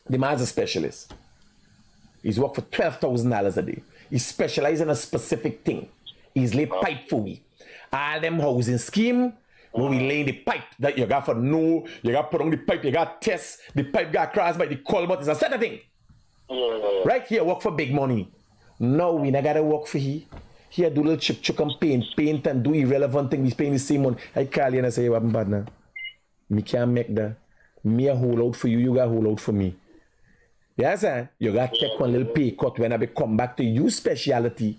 the man's a specialist. He's worked for $12,000 a day. He specializes in a specific thing. He's laid pipe for me. All them housing scheme, when we lay the pipe that you got you got put on the pipe, you got test, the pipe got crossed by the culvert, it's a set of thing. Right here, work for big money. No, we not gotta work for he. Here, do little chip and paint and do irrelevant things. He's paying the same money. I call you and I say, what bad now? Me can't make that. Me a hold out for you, you got hold out for me. Yes, you got to take one little pay cut when I come back to you speciality.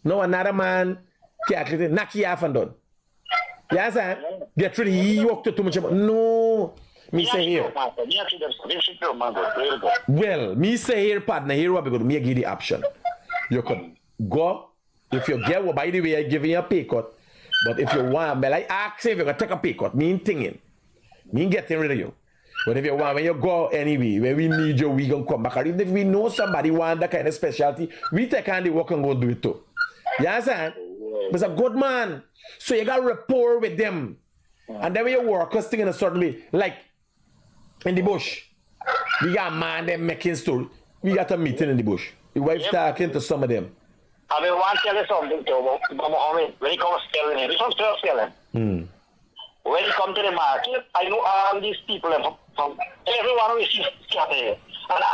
No, another man can't knock you off and done. Yes, get rid of you work too much. No. Me say here. Well, me say here, partner, here what because me give the option. You could go, if you get what, by the way, I give you a pay cut. But if you want, I ask if you can take a pay cut, me thinking. Me getting rid of you. But if you want, when you go anyway, when we need you, we can come back. Or even if we know somebody want that kind of specialty, we take on the work and go do it too. You understand? But it's a good man. So you got rapport with them. And then when you work, because thing in a certain way, like in the bush, we got a man them making story. We got a meeting in the bush. The wife talking to some of them. I mean, want to tell you something too about Mohammed. When he comes selling, this one's still selling. When he come to the market, I know all these people from everyone who is here.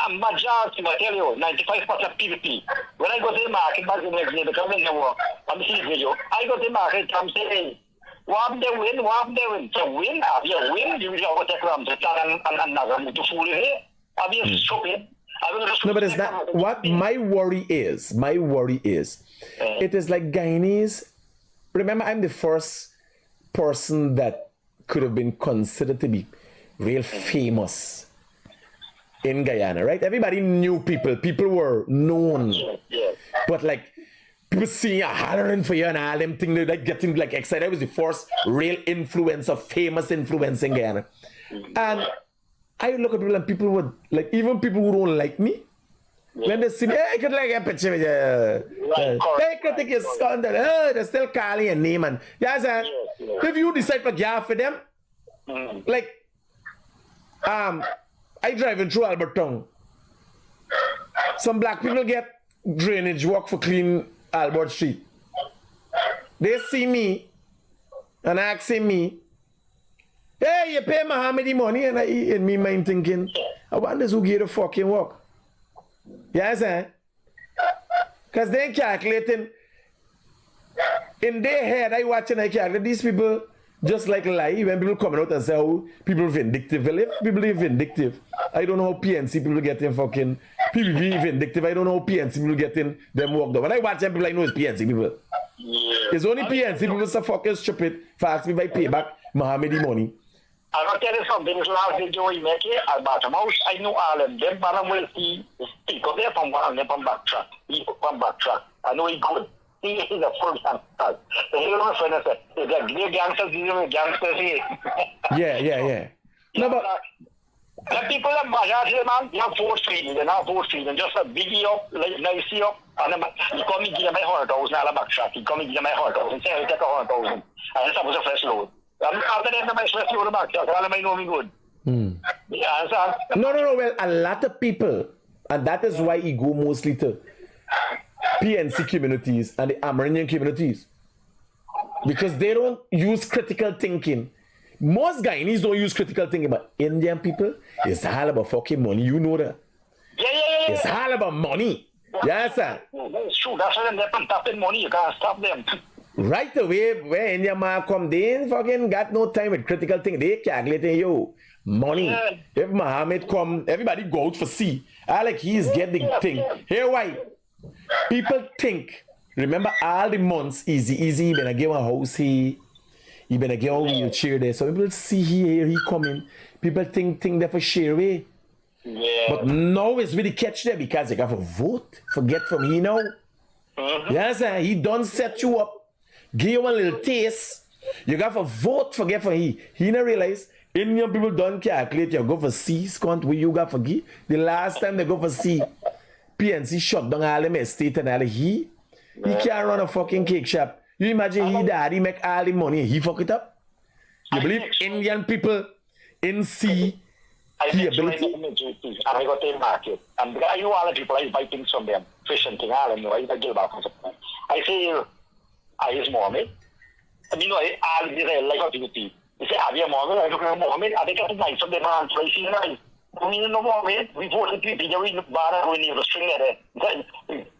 And majority, I tell you, 95% PVP. When I go to the market, back the next day, because when they work, I'm seeing video, I go to the market, I'm saying, hey, what they win, what they win. So win, if you win, you will take them to another to fool here. I'll be stupid. No, but it's not what my worry is. It is like Guyanese. Remember, I'm the first person that could have been considered to be real famous in Guyana, right? Everybody knew people. People were known. But like people seeing you hollering for you and all them things, like getting like excited. I was the first real influencer, famous influence in Guyana. And I look at people and people would like, even people who don't like me, when they see me, hey, I could like a picture with you. Hey, Critic is scandal. They're still calling your name. And if you decide to get for them, like, I driving through Albertown. Some black people get drainage work for clean Albert Street. They see me and asking me, Hey, you pay Muhammad the money, and I in me mind thinking, I wonder who gave the fucking work. Yes, because they calculating in their head. I watching, I calculate these people just like lie when people coming out and say, oh, people vindictive. Well, if people are vindictive, I don't know how PNC people getting fucking PBB vindictive. I don't know how PNC people getting them work done. When I watch them, people I know it's PNC people. Yeah. It's only PNC people so fucking stupid for asking me if I pay back Muhammad the money. I'll tell you something. This last video we make it at Bottom House, I know all of them, but I will see people there from one of them from backtrack. From backtrack. I know he good. He is a full gangster. The hero my friend said, "Is a great gangster, these are gangsters here." Yeah. No, but the people that Baja say, man, you have force feeding, they're not force feeding, just a biggie up, like nicey up, and then he come and give me 100,000 a backtrack. He come and give me 100,000, say, I'll take 100,000. And that was a fresh load. After that, my fresh load backtrack, all of my know me good. Yeah, so, no. Well, a lot of people, and that is why he go mostly to PNC communities and the Amerindian communities, because they don't use critical thinking. Most Guyanese don't use critical thinking, but Indian people, it's all about fucking money. You know that. Yeah. It's all about money. Yes, sir. That's true. That's why they're tapping money. You can't stop them. Right away, where Indian man come, they ain't fucking got no time with critical thinking. They calculating, yo, money. Yeah. If Muhammad come, everybody go out for C. I like he's getting the thing. Here why? People think, remember all the months, easy, been a give a house here. He been a get a wheelchair there. So people see here, he coming. People think that for share way. Yeah. But now it's really catch there because they got to vote. Forget from he now. Yes, sir. He done set you up. Give you a little taste. You got to vote. Forget for he. He not realize Indian people don't calculate. You go for C. Scunt where you got for give. The last time they go for C, PNC shut down all them estate and all he can't run a fucking cake shop. You imagine he daddy make all the money and he fuck it up? You believe Indian people in C I got the market. And I know all the people, I buy things from them. Fish and thing, all of them, I give back. I say, I is Mohammed. I mean, all the like activity. They say, have you Mohammed? I look at Mohammed. I think it's nice from them hands. I see nice. I mean, no Mohammed. We vote the people, we in the bar, we need to string there.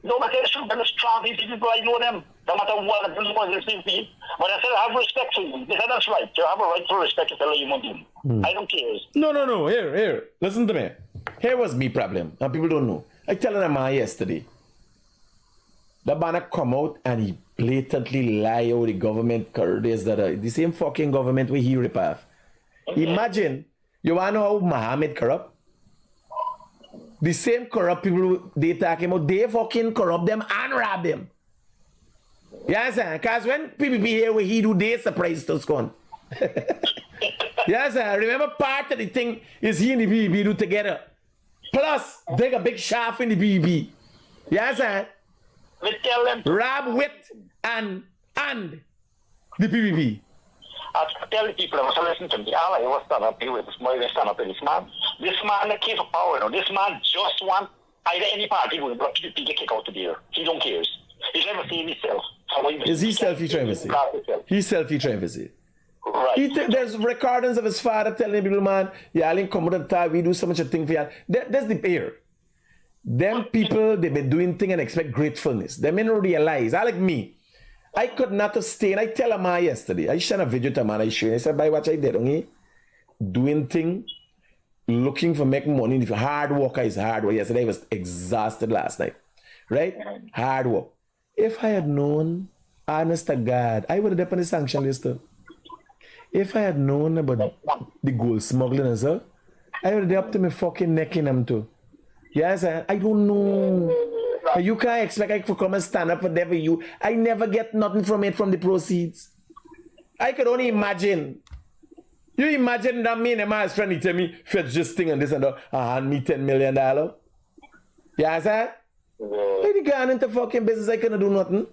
No matter the strong people, I know them. No matter what the was people. But I said, I have respect for you. They said, that's right. You have a right to respect if you want him. I don't care. No. Here. Listen to me. Here was me problem. And people don't know. I tell them yesterday. The banner come out and he blatantly lie how the government corrupts that the same fucking government where he rip off. Imagine, you want to know how Muhammad corrupt? The same corrupt people they talking about, they fucking corrupt them and rob them. Yes, sir. Because when people be here, where he do, they surprise to scorn. Yes, sir. Remember, part of the thing is he and the BB do together. Plus, take a big shaft in the BB. Yes, sir. We tell them. Rob with and the PBB. I tell the people, I was listening to me. All I was stand up here with this man. This man that came for power. You know, this man just want either any party will block to get kicked out of there. He don't care. He's never seen himself. Is he selfie trying to say? He's selfie trying to say. Right. There's recordings of his father telling people, man, y'all ain't come to the time, we do so much a thing for y'all. That's the air. Them people, they been doing things and expect gratefulness. They may not realize. I like me. I could not have stayed. I tell a man yesterday. I sent a video to a man. I showed. I said, by what I did, okay? Doing thing, looking for making money. If hard worker is hard work. Yesterday I was exhausted last night. Right? Hard work. If I had known, honest to God, I would have done on the sanction list. If I had known about the gold smuggling as well, I would have done up to my fucking neck in them too. Yes, I don't know. You can't expect I could come and stand up for them for you. I never get nothing from it from the proceeds. I could only imagine. You imagine that me and my friend tell me, fetch this thing and this and that, hand me $10 million. Yes, sir? I didn't go into fucking business, I couldn't do nothing.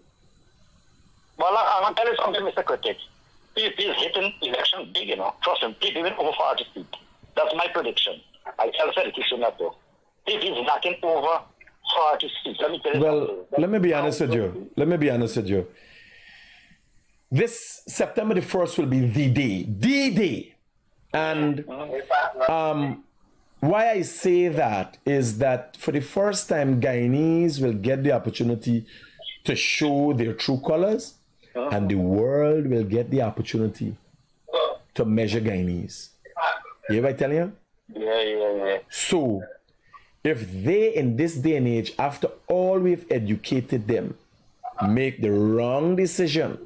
Well, I'm going to tell you something, Mr. Critic. He's hitting election big, you know. Trust him, people even over 40 feet. That's my prediction. I tell Felix soon after. If he's knocking over 40 feet, let me tell you something. Let me be honest with you. This September the 1st will be the day And why I say that is that for the first time, Guyanese will get the opportunity to show their true colors, and the world will get the opportunity to measure Guyanese. You hear what I tell you? Yeah. So, if they, in this day and age, after all we've educated them, make the wrong decision,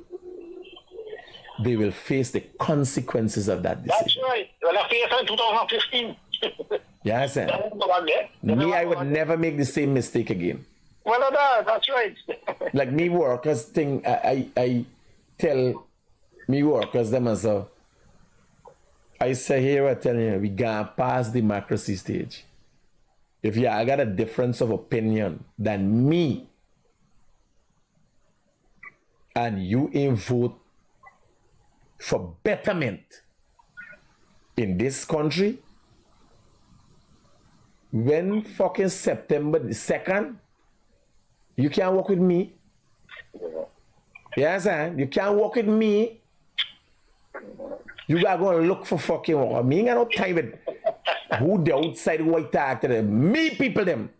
they will face the consequences of that decision. That's right. Well, I faced in 2015. Yes, sir. Me, I would never make the same mistake again. Well, that's right. Like me workers thing, I tell me workers them as a, I say here, I tell you, we gonna pass democracy stage. If you I got a difference of opinion than me, and you ain't vote for betterment in this country, when fucking September the 2nd, you can't work with me. Yes, you can't work with me. You gotta go and look for fucking work. Me ain't got no time with who the outside white actor them. Me people them.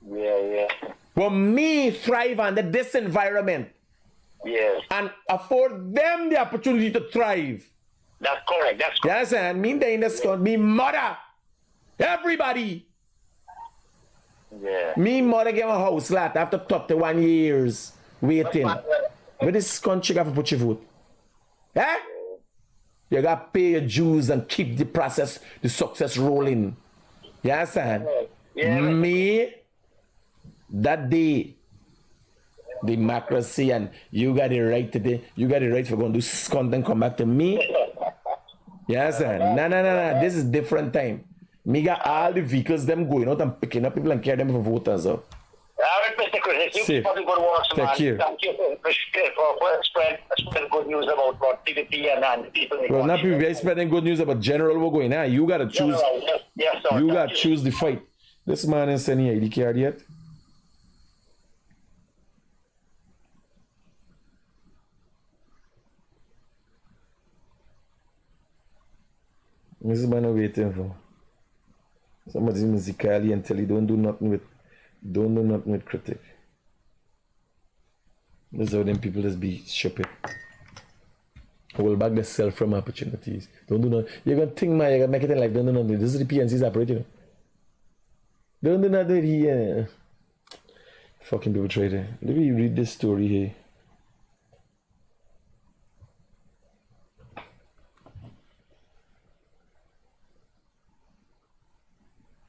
Yeah. Well, me thrive under this environment. Yes. And afford them the opportunity to thrive. That's correct. Yes, and me in this country, me mother. Everybody. Yeah. Me mother gave a house lot after 31 years waiting. But this country got to put your vote. Eh? You got to pay your dues and keep the process, the success rolling. You understand? Yeah. Me, that day, democracy, and you got the right today, you got the right for going to do content, come back to me. You understand? No. This is different time. Me got all the vehicles, them going out and picking up people and carrying them for voters. All right, Mr. Chris, you Safe. keep on good work, man. Take care. Thank you for spread good news about TVP and people. Well, not people very spreading good news about general we're going. You gotta choose. Yes, sir. You gotta choose the fight. This man is any ID card yet? This man I'm waiting for. Somebody's musically and tell you don't do nothing with Critic. This is how them people just be stupid. Hold back themselves from opportunities. Don't do nothing. You're gonna think, man, you're gonna make it in life. Don't do nothing. This is the PNC's operating. Don't do nothing here. Fucking people try to. Let me read this story here.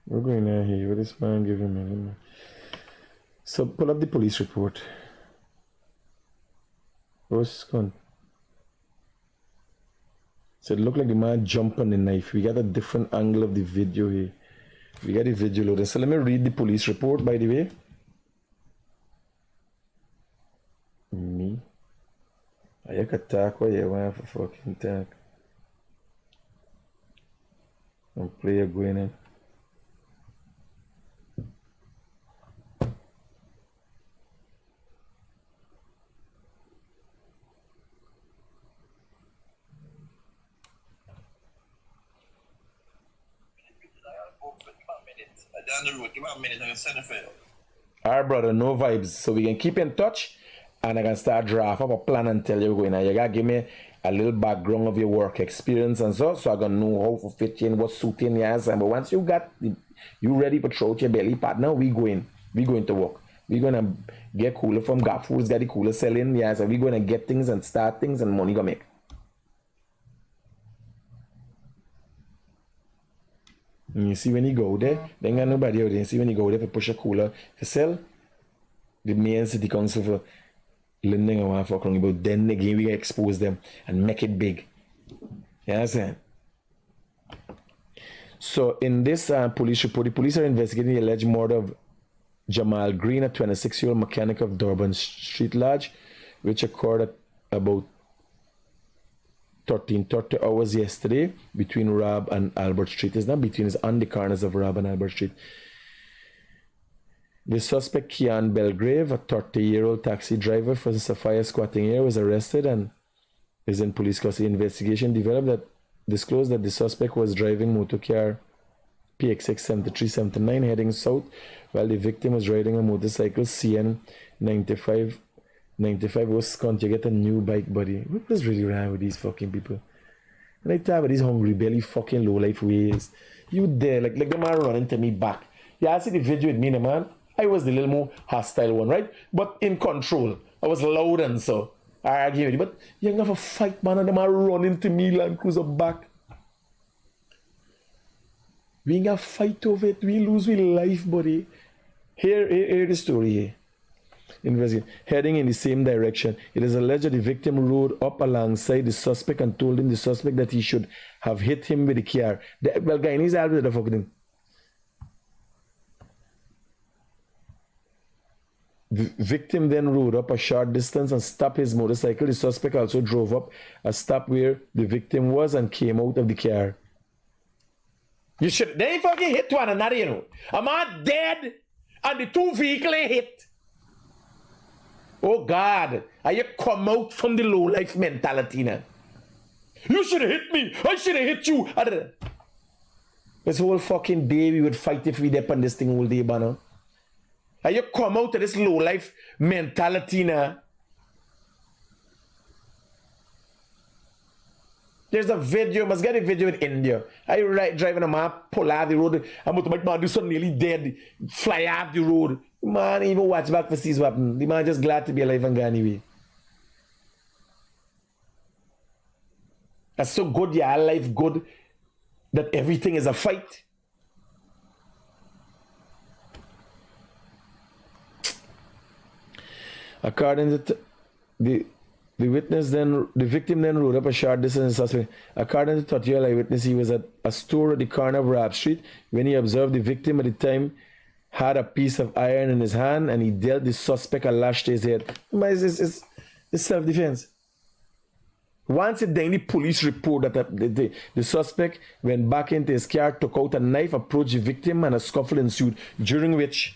We're going out here. What is man giving me? So pull up the police report. What's going? So it looked like the man jumped on the knife. We got a different angle of the video here. We got the video loaded. So let me read the police report, by the way. Me. I can talk what you want for fucking talk. And player going in. Down the road, give me a minute, I'm gonna send it for you. Alright, brother, no vibes. So we can keep in touch and I can start draft up a plan and tell you going. You gotta give me a little background of your work experience and so I gonna know how to fit in, what suiting you has. But once you got you ready to throw out your belly partner, we going to work. We're gonna get cooler from Gaffools, get the cooler selling, yes, and we're gonna get things and start things and money gonna make. And you see when you go there, then got nobody out there. You see when you go there for push a cooler to sell, the main city council for lending around for about then again we expose them and make it big. You understand? So in this police report, the police are investigating the alleged murder of Jamal Green, a 26-year-old mechanic of Durban Street Lodge, which occurred at about 13:30 hours yesterday between Rob and Albert Street. It's not between, it's on the corners of Rob and Albert Street. The suspect, Kian Belgrave, a 30-year-old taxi driver for the Sapphire squatting area, was arrested and is in police custody. Investigation developed that disclosed that the suspect was driving motor car PXX 7379 heading south, while the victim was riding a motorcycle CN 95. Was can't you get a new bike, buddy? What was really wrong with these fucking people? And I tell about these hungry belly fucking low life ways. You there, like the man running to me back. Yeah, I see the video with me, the man. I was the little more hostile one, right? But in control. I was loud and so I argue with you. But you ain't have a fight, man, and the man running to me, Land Cruiser back. We ain't got fight over it. We lose with life, buddy. Here the story here. Heading in the same direction. It is alleged that the victim rode up alongside the suspect and told him the suspect that he should have hit him with the car. Well, guy, he's out with the fucking. The victim then rode up a short distance and stopped his motorcycle. The suspect also drove up a stop where the victim was and came out of the car. You should. They fucking hit one another, you know. A man dead and the two vehicles hit. Oh God, are you come out from the low life mentality now? You should have hit me. I should have hit you. This whole fucking day we would fight if we depend this thing all day, Bano. Are you come out of this low life mentality now? There's a video, must get a video in India. I driving a man, pull out the road, I'm about to make man do something nearly dead, fly off the road. Man, even watch back for see what happened. The man just glad to be alive and go anyway. That's so good, yeah, life good, that everything is a fight. According to the victim then rode up a short distance suspect. According to 30-year eyewitness, he was at a store at the corner of Rab Street when he observed the victim at the time had a piece of iron in his hand and he dealt the suspect a lash to his head. It's self-defense. Once it then the police report that the suspect went back into his car, took out a knife, approached the victim and a scuffle ensued, during which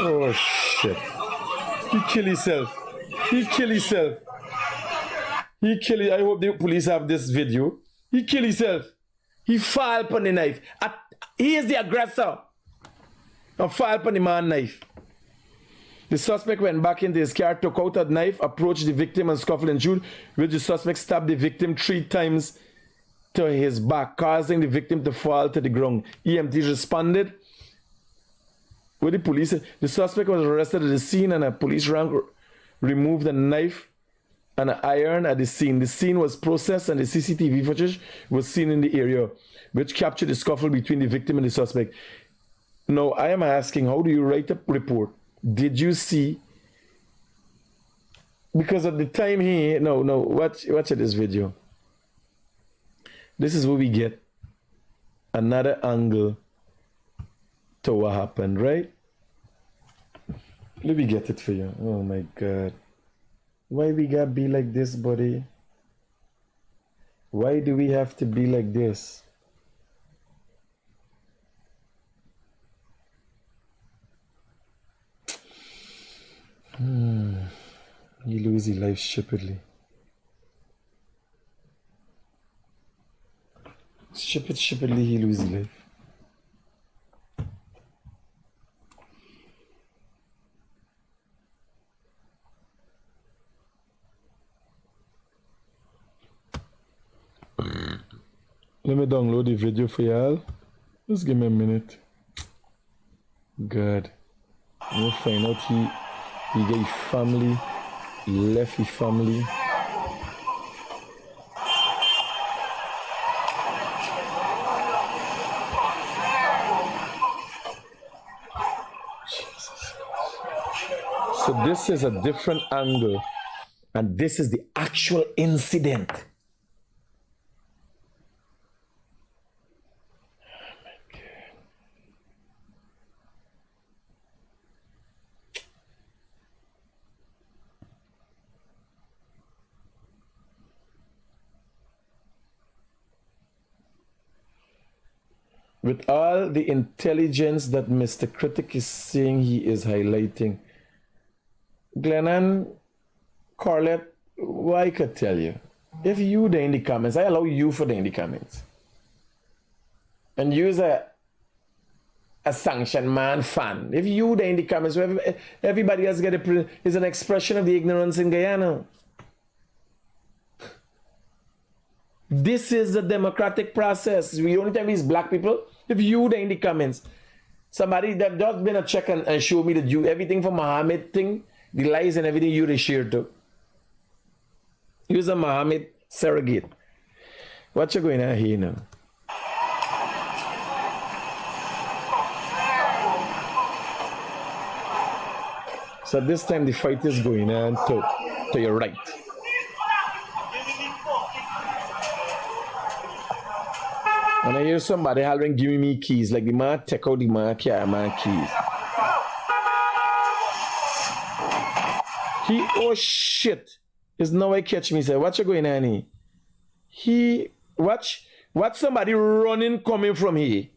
oh shit. He killed himself. I hope the police have this video. He killed himself. He fell upon the knife. He is the aggressor. And fell upon the man knife. The suspect went back into his car, took out a knife, approached the victim and scuffled ensued, which the suspect stabbed the victim 3 times to his back, causing the victim to fall to the ground. EMTs responded with the police. The suspect was arrested at the scene and a police rank removed a knife and an iron at the scene. The scene was processed and the CCTV footage was seen in the area, which captured the scuffle between the victim and the suspect. Now, I am asking, how do you write a report? Did you see? Because at the time watch this video. This is what we get. Another angle to what happened, right? Let me get it for you. Oh my God. Why we gotta be like this, buddy? Why do we have to be like this? You lose your life stupidly. Stupidly he loses life. Let me download the video for y'all. Just give me a minute. God. We'll find out he get his family, left his family. Jesus. So this is a different angle, and this is the actual incident. With all the intelligence that Mr. Critic is saying he is highlighting, Glennon, Corlett, what I could tell you, if you there in the comments, I allow you for the in the comments. And use a sanction man fan. If you there in the comments, everybody else get is an expression of the ignorance in Guyana. This is the democratic process. We only time these black people. If you there in the comments, somebody that just been a check and show me that you everything from Muhammad thing, the lies and everything you share to. Use a Muhammad surrogate. What you going on here now? So this time the fight is going on to your right. And I hear somebody hollering, give me keys. Like the man take out the man keys. Oh shit. There's no way catch me. Say, what you going on here? Watch somebody running coming from here.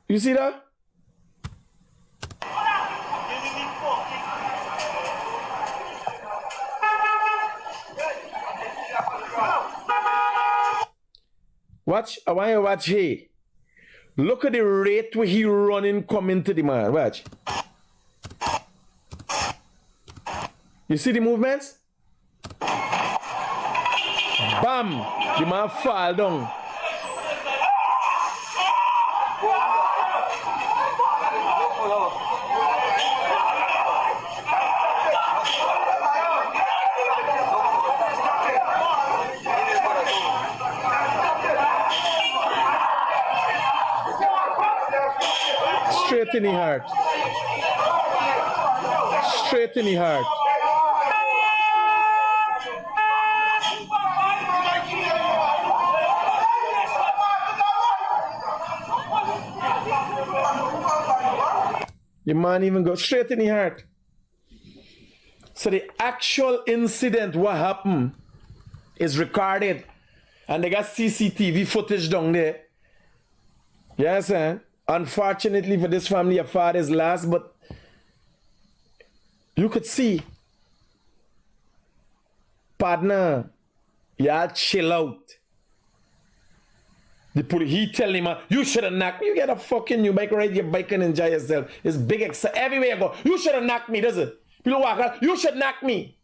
You see that? Watch, I want you to watch here. Look at the rate where he running coming to the man. Watch. You see the movements? Bam! The man fall down. Straight in the heart. Straight in the heart. The man even go straight in the heart. So the actual incident, what happened, is recorded. And they got CCTV footage down there. Yes, sir. Unfortunately for this family, a father is last, but you could see, partner, y'all chill out. The police, he tell him, you should have knocked me. You get a fucking new bike, ride your bike and enjoy yourself. It's big, everywhere you go. You should have knocked me, does it? People walk around, you should knock me.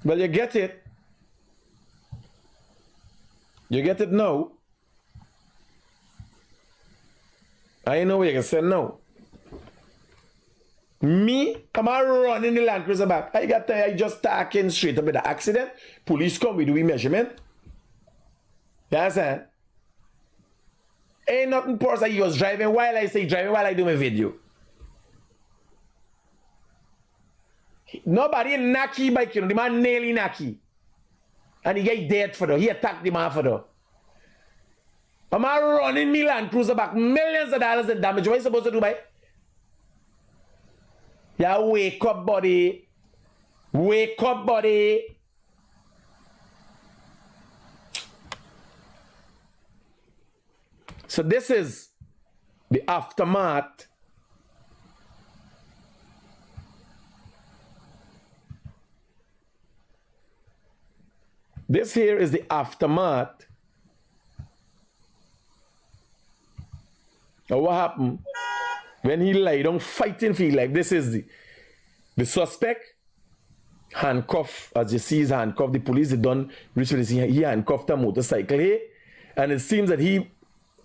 Well, you get it. You get it now. I know you can say no. Me, I'm running the Land Cruiser back. I just talking straight up with the accident. Police come, we do a measurement. You understand? Ain't nothing person he was driving while I say driving while I do my video. Nobody knocky bike, you know, the man nearly knocky. And he get dead for that. He attacked the man for that. I'm running me Land Cruiser back. Millions of dollars in damage. What are you supposed to do, boy? Yeah, wake up, buddy. Wake up, buddy. So this is the aftermath. This here is the aftermath of what happened when he lay down fighting for his life. This is the suspect handcuffed, as you see, he's handcuffed. The police had done reach for this. He handcuffed a motorcycle here, and it seems that he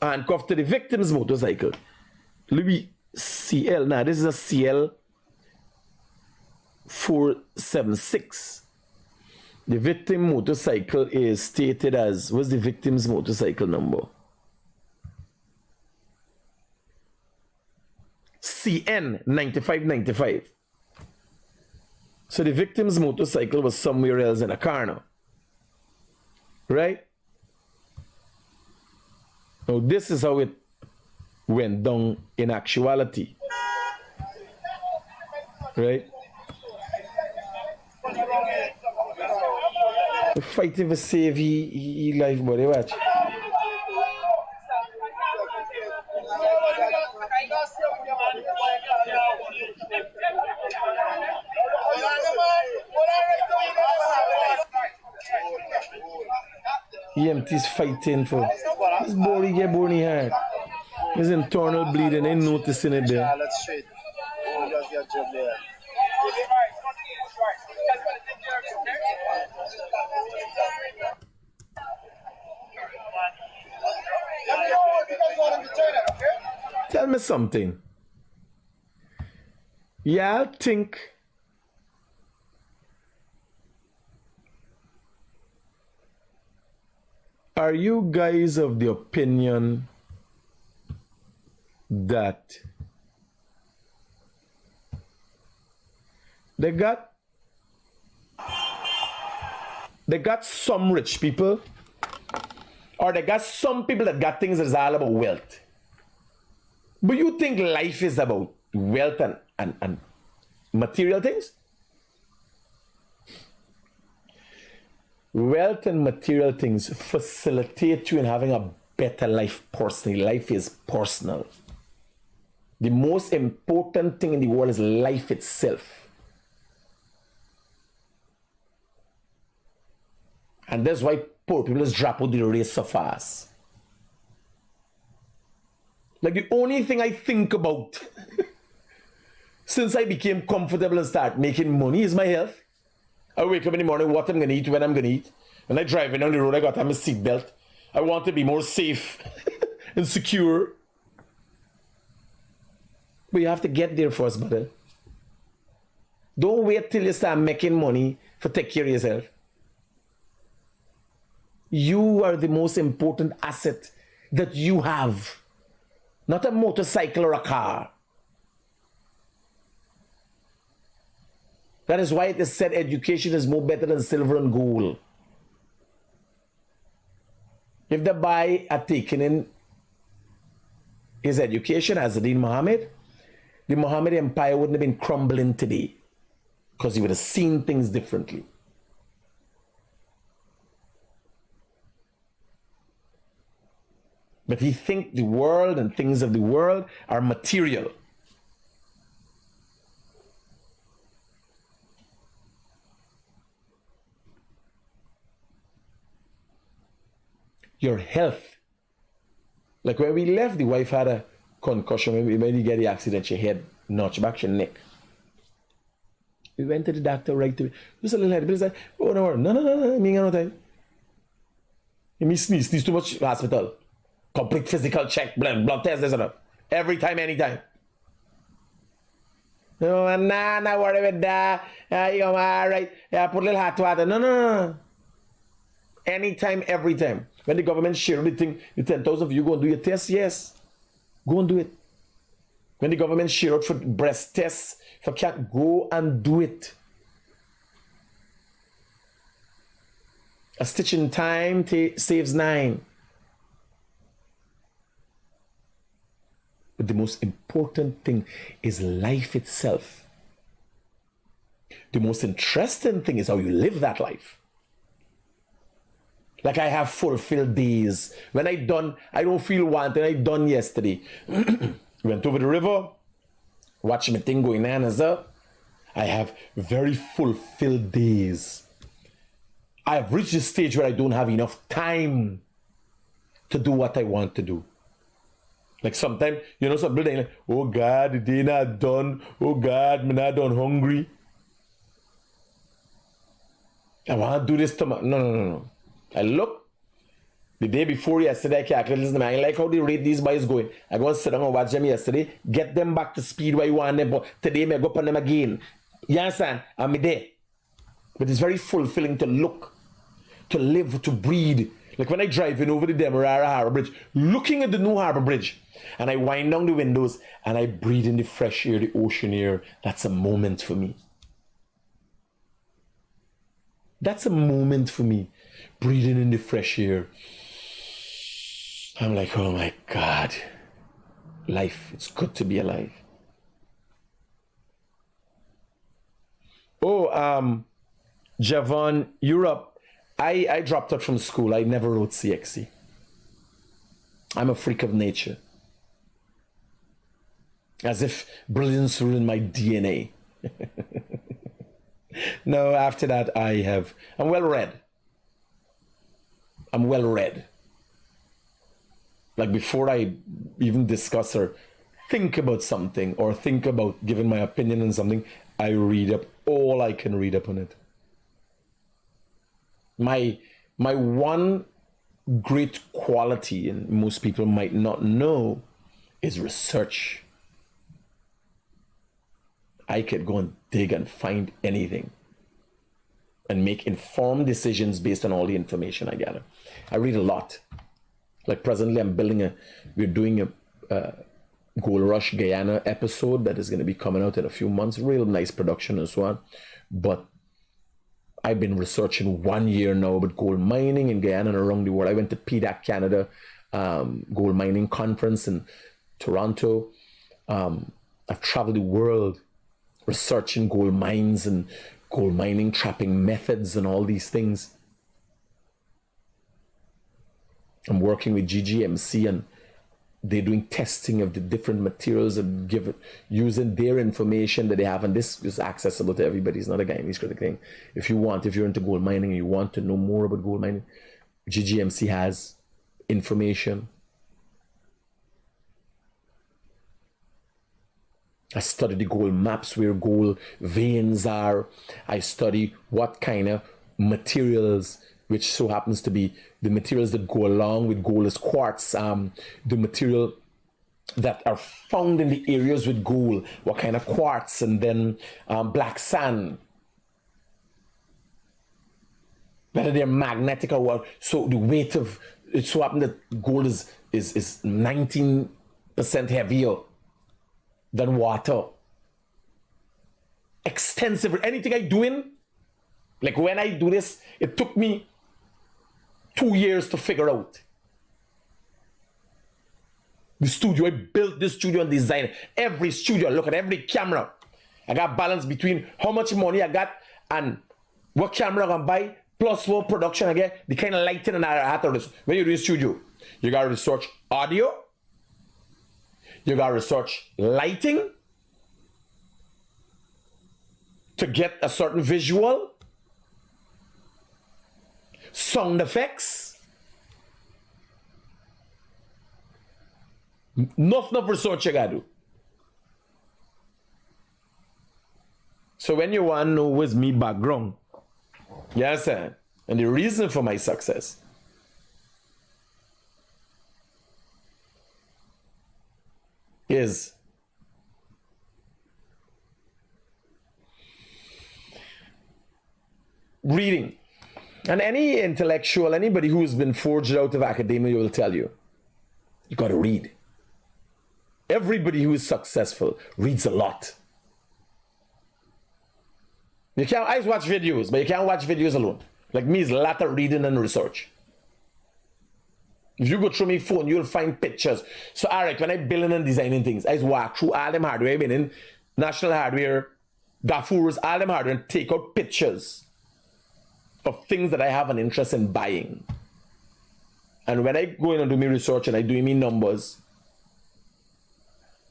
handcuffed to the victim's motorcycle. Louis CL. Now this is a CL 476. The victim motorcycle is stated as, what's the victim's motorcycle number? CN 9595. So the victim's motorcycle was somewhere else in a car now. Right? Now this is how it went down in actuality. Right? Fighting to save his life, buddy. Watch. EMT's fighting for his body get bony hard. His internal bleeding, ain't noticing it there. Tell me something. Y'all think are you guys of the opinion that they got some rich people, or they got some people that got things that's all about wealth? But you think life is about wealth and material things? Wealth and material things facilitate you in having a better life personally. Life is personal. The most important thing in the world is life itself. And that's why poor people just drop out the race so fast. Like the only thing I think about since I became comfortable and start making money is my health. I wake up in the morning, what I'm going to eat, when I'm going to eat. When I drive down the road, I got to have a seatbelt. I want to be more safe and secure. But you have to get there first, brother. Don't wait till you start making money to take care of yourself. You are the most important asset that you have. Not a motorcycle or a car. That is why it is said education is more better than silver and gold. If the boy had taken in his education as Adin Muhammad, the Muhammad Empire wouldn't have been crumbling today, because he would have seen things differently. But he thinks the world and things of the world are material. Your health. Like when we left, the wife had a concussion. When you get the accident, she head notch back your neck. We went to the doctor right away. Just a little head. But he's like, oh no, me ain't no time. Me sneeze too much hospital. Complete physical check, blood test, this and that. Every time, anytime. No, nah, worry with that. You go, all right. Yeah, put a little hot water. No. Anytime, every time. When the government share everything, the 10,000 of you go and do your test, yes. Go and do it. When the government share out for breast tests, for cat, go and do it. A stitch in time saves 9. But the most important thing is life itself. The most interesting thing is how you live that life. Like I have fulfilled days. When I don't feel wanted. I done yesterday. Went over the river, watched my thing going on as up. I have very fulfilled days. I have reached a stage where I don't have enough time to do what I want to do. Like sometimes, you know, some people like, oh God, the day not done. Oh God, me not done hungry. I want to do this tomorrow. No. I look, the day before yesterday, I calculated, listen, I like how they rate these boys going. I go and sit down and watch them yesterday, get them back to speed where you want them, but today I go up on them again. You understand? I'm there. But it's very fulfilling to look, to live, to breathe. Like when I drive in over the Demerara Harbour Bridge, looking at the new Harbour Bridge, and I wind down the windows and I breathe in the fresh air, the ocean air. That's a moment for me. That's a moment for me. Breathing in the fresh air. I'm like, oh my God. Life, it's good to be alive. Oh, Javon, Europe. I dropped out from school. I never wrote CXC. I'm a freak of nature. As if brilliance were in my DNA. No, after that I'm well read. I'm well read. Like before I even discuss or think about something or think about giving my opinion on something, I read up all I can read up on it. My one great quality, and most people might not know, is research. I could go and dig and find anything and make informed decisions based on all the information I gather. I read a lot. Like presently we're doing a Gold Rush Guyana episode that is going to be coming out in a few months. Real nice production and so on. But I've been researching 1 year now about gold mining in Guyana and around the world. I went to PDAC Canada gold mining conference in Toronto. I've traveled the world researching gold mines and gold mining trapping methods and all these things. I'm working with GGMC and they're doing testing of the different materials and using their information that they have, and this is accessible to everybody. It's not a Guyanese Critic thing. If you're into gold mining and you want to know more about gold mining, GGMC has information. I study the gold maps where gold veins are. I study what kind of materials, which so happens to be the materials that go along with gold is quartz, the material that are found in the areas with gold, what kind of quartz, and then black sand, whether they're magnetic or what. So the weight of it so happens that gold is 19% heavier than water. Extensive. Anything I do in, like when I do this, it took me 2 years to figure out. The studio, I built this studio and designed every studio. Look at every camera. I got balance between how much money I got and what camera I can buy, plus what production I get, the kind of lighting and I have to research. When you do a studio, you got to research audio, you got to research lighting to get a certain visual, sound effects. Enough research you gotta do. So when you want to know what's me background, you understand? And the reason for my success is reading. And any intellectual, anybody who's been forged out of academia will tell you, you got to read. Everybody who is successful reads a lot. You can't always watch videos, but you can't watch videos alone. Like me, is a lot of reading and research. If you go through my phone, you'll find pictures. So, all right, when I'm building and designing things, I just walk through all them hardware. I've been in National Hardware, Gaffurs, all them hardware, and take out pictures of things that I have an interest in buying. And when I go in and do my research and I do my numbers,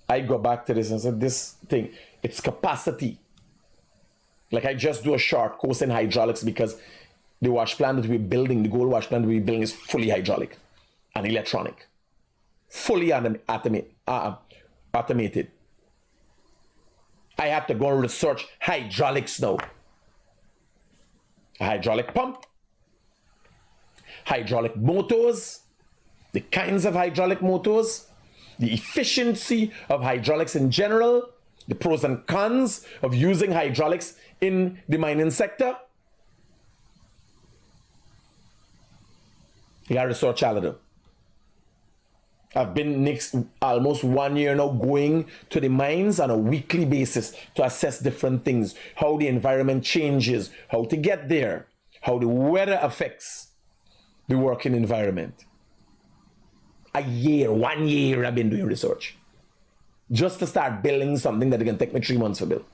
I go back to this and say, this thing, it's capacity. Like I just do a short course in hydraulics because the wash plant that we're building, the gold wash plant that we're building is fully hydraulic and electronic. Fully automated. I have to go and research hydraulics now. A hydraulic pump, hydraulic motors, the kinds of hydraulic motors, the efficiency of hydraulics in general, the pros and cons of using hydraulics in the mining sector, You got research all of them. I've been next almost 1 year now going to the mines on a weekly basis to assess different things, how the environment changes, how to get there, how the weather affects the working environment. 1 year I've been doing research just to start building something that can take me 3 months to build.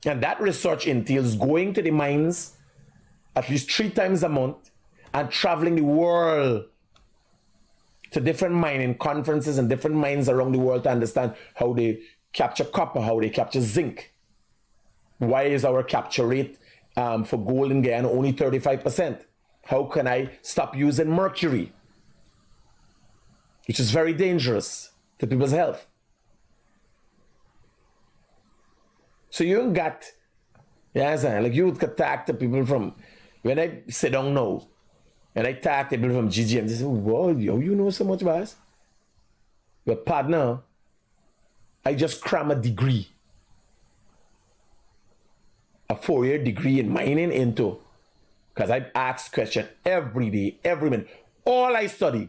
And that research entails going to the mines at least 3 times a month and traveling the world to different mining conferences and different mines around the world to understand how they capture copper, how they capture zinc. Why is our capture rate for gold in Guyana only 35%? How can I stop using mercury, which is very dangerous to people's health? So you got, like you could talk to people from, when I sit down now, and I talk to people from GG and they say, whoa, you know so much about us? Your partner, I just cram a degree, a 4-year degree in mining into, because I ask questions every day, every minute. All I study,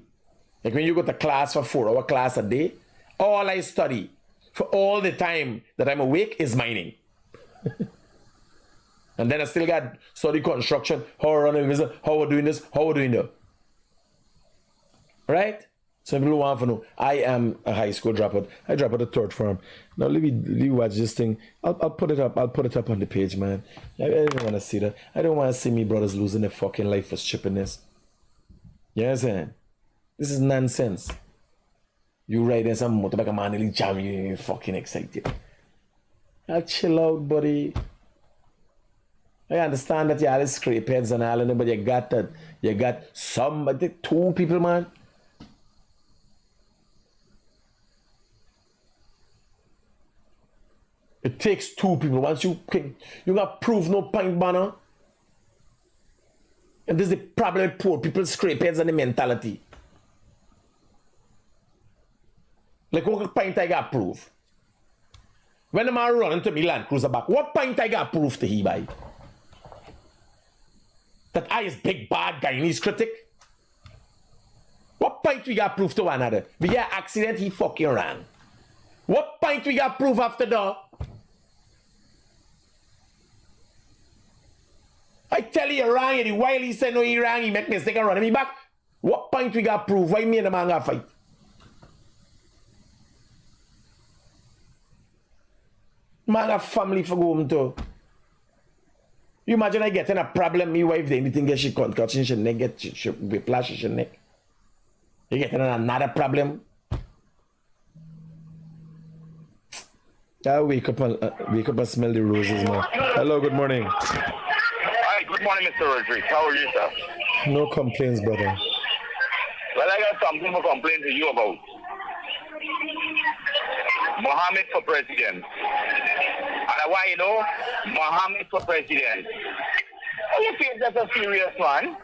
like when you go to class for 4-hour class a day, all I study for all the time that I'm awake is mining. And then I still got study construction, how we're running business, how we're doing this, how we're doing that. Right? Some people want to know, I am a high school dropout. I dropped out the 3rd form. Now let me watch this thing. I'll put it up. I'll put it up on the page, man. I don't want to see that. I don't want to see me brothers losing their fucking life for chippiness. You know what I'm saying? This is nonsense. You riding some motorbike, a man nearly jam you, you're fucking excited. I'll chill out, buddy. I understand that you all scrape heads and all of them, but you got 2 people, man. It takes 2 people. Once you got proof no point banner. And this is the problem with poor people scrape heads and the mentality. Like what point I got proof? When the man run into me Land Cruiser back, what point I got proof to he buy? That I is big bad Guyanese critic? What point we got proof to one another? We got accident, he fucking ran. What point we got proof after that? I tell you wrong, while he said no he wrong, he make mistake and run me back. What point we got proof? Why me and the man got fight? Man got family for go home too. You imagine I getting a problem, me wife, anything get she concussion, she neck get she whiplash, she neck. You getting another problem. I wake up and smell the roses, man. Hello, good morning. Hi, good morning, Mr. Rodriguez. How are you, sir? No complaints, brother. Well, I got something to complain to you about. Mohammed for president. And why you know Mohammed for president? Oh, you think that's a serious one?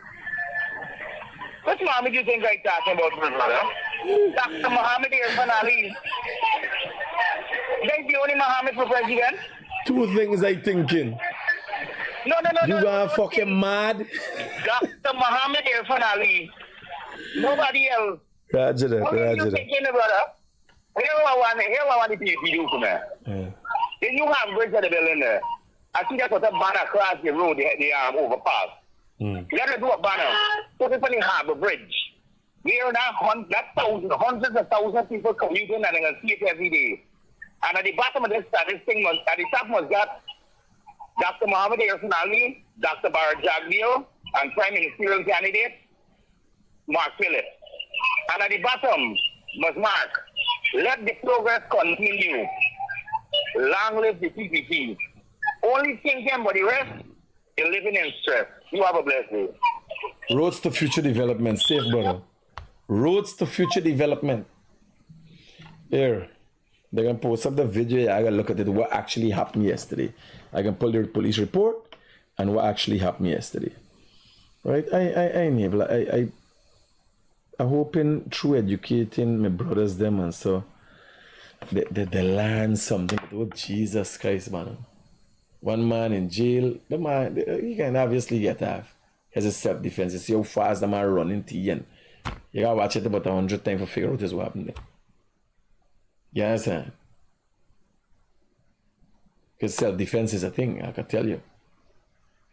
Which Mohammed do you think I'm talking about, brother? Dr. Mohammed Irfan Ali. That's the only Mohammed for president? 2 things I thinking. No. You are fucking mad? Dr. Mohammed Irfan Ali. Nobody else. Roger that, What are you thinking, brother? Here I want the people to do for me. Yeah. Then you have bridge at the building there. I think that's what a banner across the road, the overpass. You got to do a banner. Put it on the harbor bridge. There are now hundreds of thousands of people commuting and they're going to see it every day. And at the bottom of this thing, at the top was got Dr. Mohammed Irfan Ali, Dr. Barrett Jagdeo, and Prime Ministerial candidate Mark Phillips. And at the bottom was Mark. Let the progress continue. Long live the PPP. Only thinking about the rest, you're living in stress. You have a blessed day. Roads to future development. Safe, brother. Roads to future development. Here. They're going to post up the video. I got to look at it. What actually happened yesterday. I can pull the police report and what actually happened yesterday. Right? I'm hoping through educating my brothers them and so they learn something. Oh, Jesus Christ, man. one man in jail, the man, he can obviously get off. As a self-defense, you see how fast the man running to you. And you gotta watch it about 100 times to figure out what happened there. You understand? Because self-defense is a thing, I can tell you.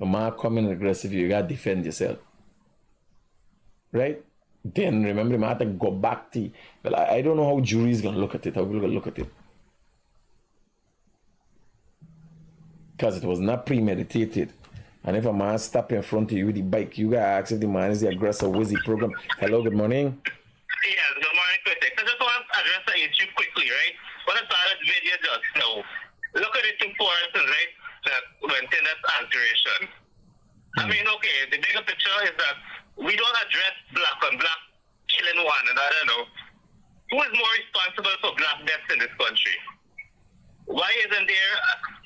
A man coming aggressive, you gotta defend yourself. Right? Then remember, you have to go back to. Well, I don't know how jury's gonna look at it, how people gonna look at it. Because it was not premeditated. And if a man stop in front of you with the bike, you gotta ask if the man is the aggressor, what is the program? Hello, good morning. Yes, good morning, Critic. I just want to address the issue quickly, right? What I saw that video just now. Look at the two persons, right, that went in that alteration. I mean, okay, the bigger picture is that we don't address black on black killing one another, no. Who is more responsible for black deaths in this country? Why isn't there,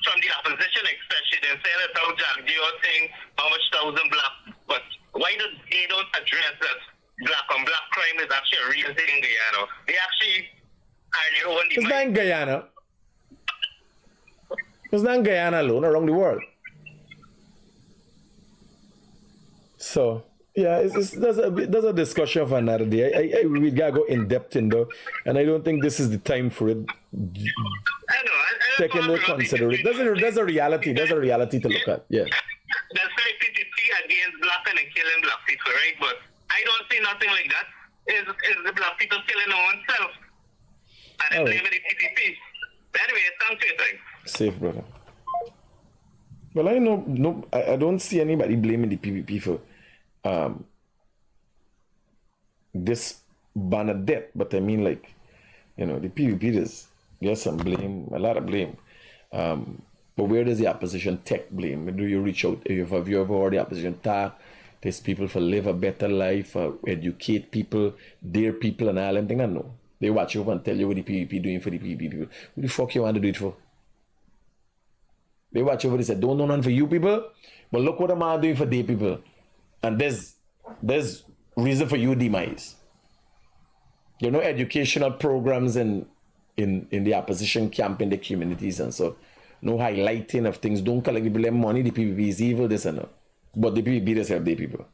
from the opposition especially, they're saying that how Jack Dio thing, how much 1,000 black, but why they don't address that black on black crime is actually a real thing in Guyana? They actually are their own It's not in Guyana. It's not in Guyana alone, around the world. So, yeah, there's a discussion of another day. We gotta go in depth in there, and I don't think this is the time for it. I know. Take into consideration. There's a reality. There's a reality to look at. Yeah. That's like PPP against black and killing black people, right? But I don't see nothing like that. Is the black people killing their own self? And then blaming the PPP. Anyway, thanks for your time. Safe, brother. Well, I don't see anybody blaming the PPP for this ban of death, but I mean, like, the PPP there's some blame, a lot of blame. But where does the opposition take blame? Do you reach out? Have you ever heard the opposition talk? There's people for live a better life, educate people, dare people, and all them things. No, they watch over and tell you what the PPP doing for the PPP people. Who the fuck you want to do it for? They watch over. They say, don't do none for you people, but look what the man doing for their people. And there's reason for you demise. Educational programs in the opposition camp in the communities and so. No highlighting of things. Don't collect the blame money. The PPP is evil, this and that. But the PPP does help their people.